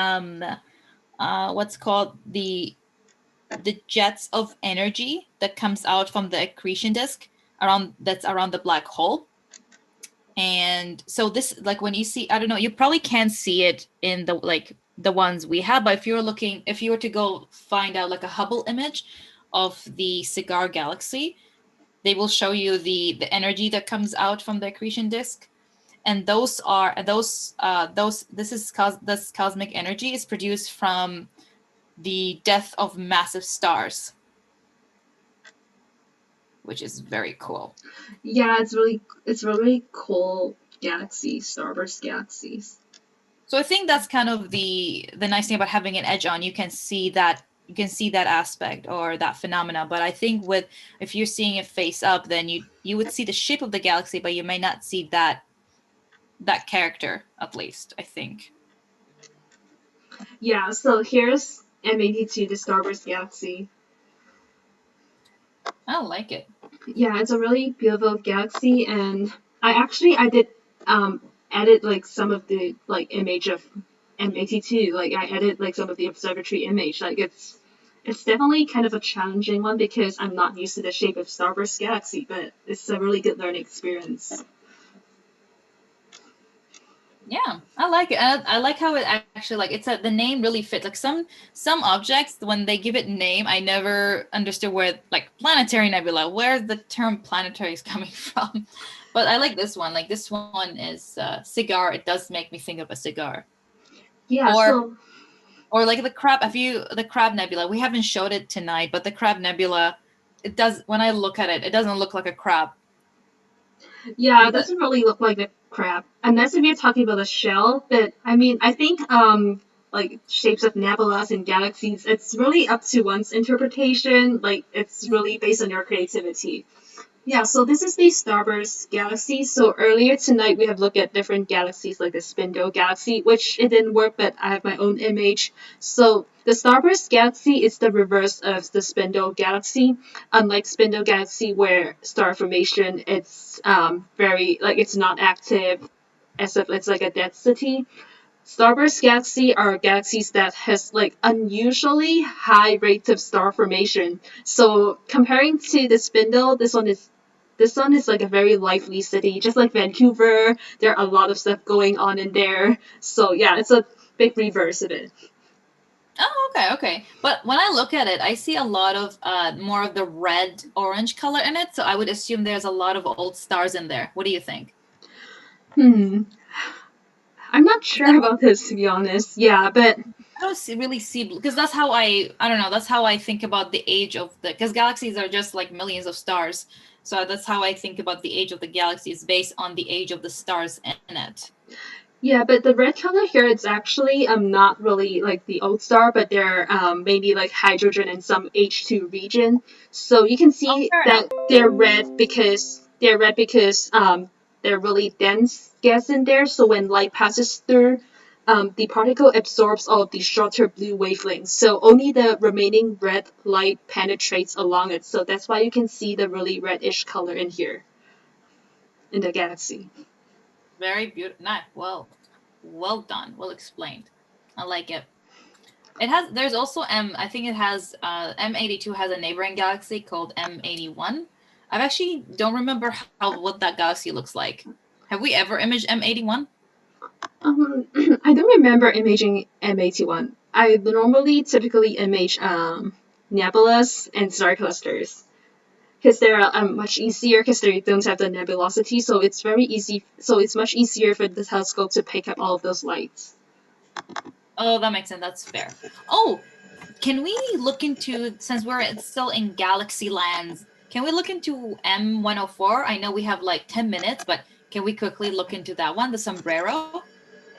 what's called the jets of energy that comes out from the accretion disk around the black hole. And so this, like when you see, I don't know, you probably can't see it in the ones we have, but if you were to go find out like a Hubble image of the Cigar Galaxy, they will show you the energy that comes out from the accretion disk. And this cosmic energy is produced from the death of massive stars, which is very cool. Yeah, it's really cool galaxy, Starburst galaxies. So I think that's kind of the nice thing about having an edge on. You can see that aspect or that phenomena. But I think if you're seeing it face up, then you would see the shape of the galaxy, but you may not see that character, at least, I think. Yeah, so here's M82 the Starburst Galaxy. I like it. Yeah, it's a really beautiful galaxy, and I did edit like some of the like image of M82. Like I edit like some of the observatory image. Like it's definitely kind of a challenging one because I'm not used to the shape of Starburst Galaxy, but it's a really good learning experience. Yeah, I like it. I like how it actually the name really fits. Like some objects, when they give it name, I never understood where like planetary nebula, where the term planetary is coming from. But I like this one. Like this one is cigar. It does make me think of a cigar. Yeah. Or like the Crab Nebula. We haven't showed it tonight, but the Crab Nebula, it does. When I look at it, it doesn't look like a crab. Yeah, it doesn't really look like a crab, unless if you're talking about a shell. But I mean, I think like shapes of nebulas and galaxies. It's really up to one's interpretation. Like it's really based on your creativity. Yeah, so this is the Starburst Galaxy. So earlier tonight we have looked at different galaxies like the Spindle Galaxy, which it didn't work, but I have my own image. So the Starburst Galaxy is the reverse of the Spindle Galaxy. Unlike Spindle Galaxy, where star formation it's very like it's not active, as if it's like a dead city. Starburst galaxy are galaxies that has like unusually high rate of star formation. So comparing to the spindle, this one is like a very lively city, just like Vancouver. There are a lot of stuff going on in there. So yeah, it's a big reverse of it. Oh, okay. But when I look at it, I see a lot of more of the red orange color in it. So I would assume there's a lot of old stars in there. What do you think? Hmm. I'm not Is that sure about this to be honest. Yeah, but I don't really see because that's how I don't know, that's how I think about the age of the because galaxies are just like millions of stars. So that's how I think about the age of the galaxies based on the age of the stars in it. yeah, but the red color here, it's actually not really like the old star, but they're maybe like hydrogen in some H2 region. So you can Oh, see fair enough. that they're red because they're really dense gas in there. So when light passes through, the particle absorbs all of the shorter blue wavelengths. So only the remaining red light penetrates along it. So that's why you can see the really reddish color in here in the galaxy. Very beautiful. Nice. Well done. Well explained. I like it. It has. There's also I think it has. M82 has a neighboring galaxy called M81. I actually don't remember what that galaxy looks like. Have we ever imaged M81? I don't remember imaging M81. I normally typically image nebulas and star clusters because they're much easier because they don't have the nebulosity, so it's very easy. So it's much easier for the telescope to pick up all of those lights. Oh, that makes sense. That's fair. Oh, can we look into since we're still in galaxy lands? Can we look into M104? I know we have like 10 minutes, but can we quickly look into that one, the Sombrero?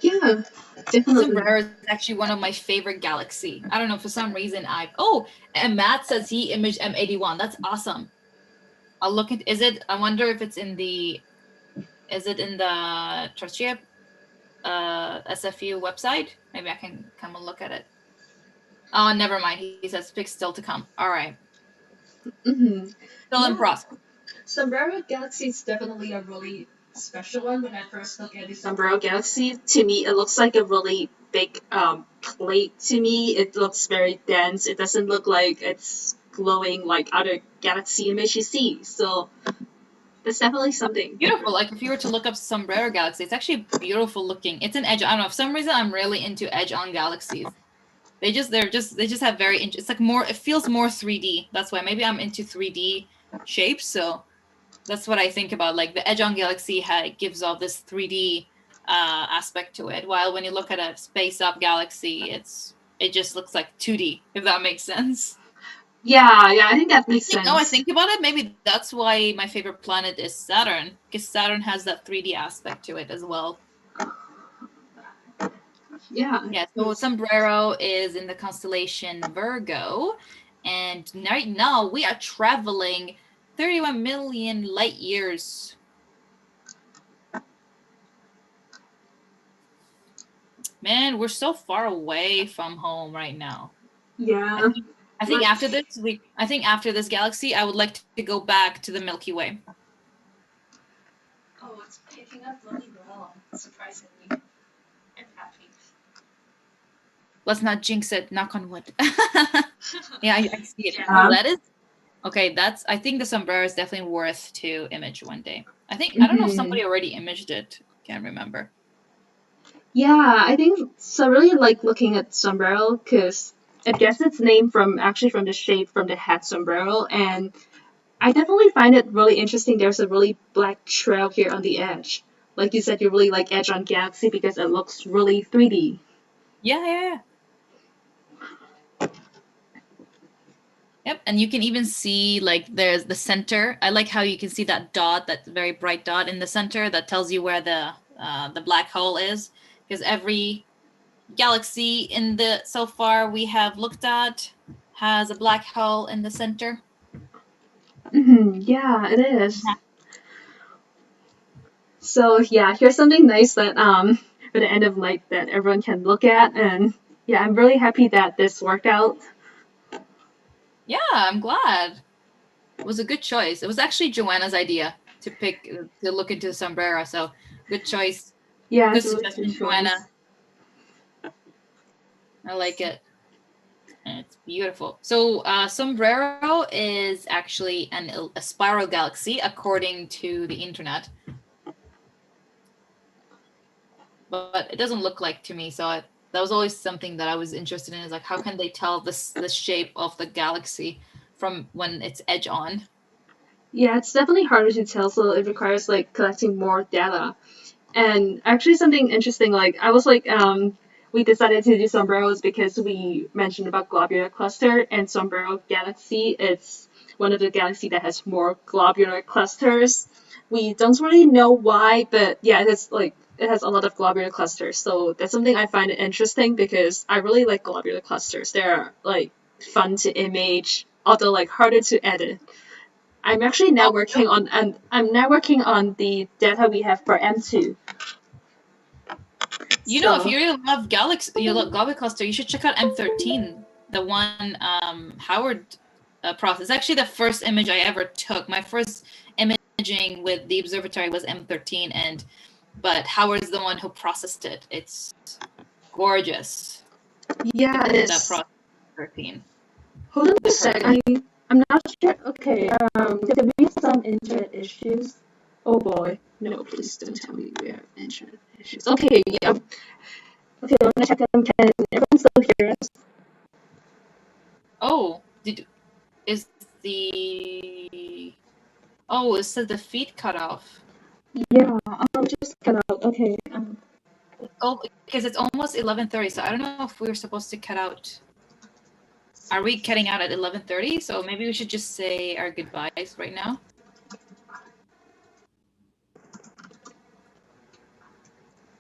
Yeah, definitely. Sombrero is actually one of my favorite galaxy. I don't know for some reason and Matt says he imaged M81. That's awesome. I'll look at is it I wonder if it's in the is it in the Trottier SFU website? Maybe I can come and look at it. Oh, never mind. He says pick still to come. All right. Mm-hmm. Still in Yeah, process. Sombrero Galaxy is definitely a really special one. When I first look at the Sombrero Galaxy, to me, it looks like a really big plate to me. It looks very dense. It doesn't look like it's glowing like other galaxy image you see. So that's definitely something Beautiful. different. Like if you were to look up Sombrero Galaxy, it's actually beautiful looking. It's an edge. I don't know. For some reason, I'm really into edge on galaxies. They just have very. It's like more. It feels more 3D. That's why maybe I'm into 3D shapes. So that's what I think about. Like the edge on galaxy gives off this 3D aspect to it. While when you look at a space up galaxy, it just looks like 2D. If that makes sense. Yeah, I think that makes Now I sense. think about it, maybe that's why my favorite planet is Saturn, because Saturn has that 3D aspect to it as well. Yeah. Yeah, so Sombrero is in the constellation Virgo, and right now we are traveling 31 million light years. Man, we're so far away from home right now. Yeah. I think after this I think after this galaxy, I would like to go back to the Milky Way. Oh, it's picking up really well, surprisingly. I'm happy. Let's not jinx it. Knock on wood. Yeah, I see it. Yeah. Oh, that is okay. I think the Sombrero is definitely worth to image one day. I don't know if Mm-hmm. somebody already imaged it. Can't remember. Yeah, I think so. I really like looking at sombrero because I guess it's named from actually from the shape from the hat sombrero, and I definitely find it really interesting. There's a really black trail here on the edge. Like you said, you really like Edge on Galaxy because it looks really 3D. Yeah. Yep, and you can even see like there's the center. I like how you can see that dot, that very bright dot in the center that tells you where the black hole is, because galaxy in the so far we have looked at has a black hole in the center. Yeah, it is. So yeah, here's something nice that at the end of like that everyone can look at, and yeah, I'm really happy that this worked out. Yeah, I'm glad. It was a good choice. It was actually Joanna's idea to look into the sombrero. So good choice. Yeah, Good it's a really good suggestion, choice. Joanna. I like it. And it's beautiful. So Sombrero is actually a spiral galaxy according to the internet. But it doesn't look like to me. So that was always something that I was interested in, is like, how can they tell the shape of the galaxy from when it's edge on? Yeah, it's definitely harder to tell, so it requires like collecting more data. And actually, something interesting, like I was like, we decided to do sombreros because we mentioned about globular cluster and Sombrero Galaxy. It's one of the galaxy that has more globular clusters. We don't really know why, but yeah, it has a lot of globular clusters. So that's something I find interesting because I really like globular clusters. They're like fun to image, although like harder to edit. I'm actually now working on and I'm now working on the data we have for M2. You know, if So you really love globular cluster, you should check out M13, the one Howard process. Actually, the first image I ever took, my first imaging with the observatory was M13, but Howard's the one who processed it. It's gorgeous. yeah, it That is. process 13. Hold on a second. I'm not sure. Okay, there be some internet issues. Oh boy. No, please don't tell me we have internet issues. Okay, yeah. Okay, let me check them. Can everyone still hear us? Oh, is the oh, it says the feed cut off. Yeah, I'll just cut out. Okay. Oh, because it's almost 11:30, so I don't know if we were supposed to cut out. Are we cutting out at 11:30? So maybe we should just say our goodbyes right now.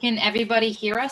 Can everybody hear us?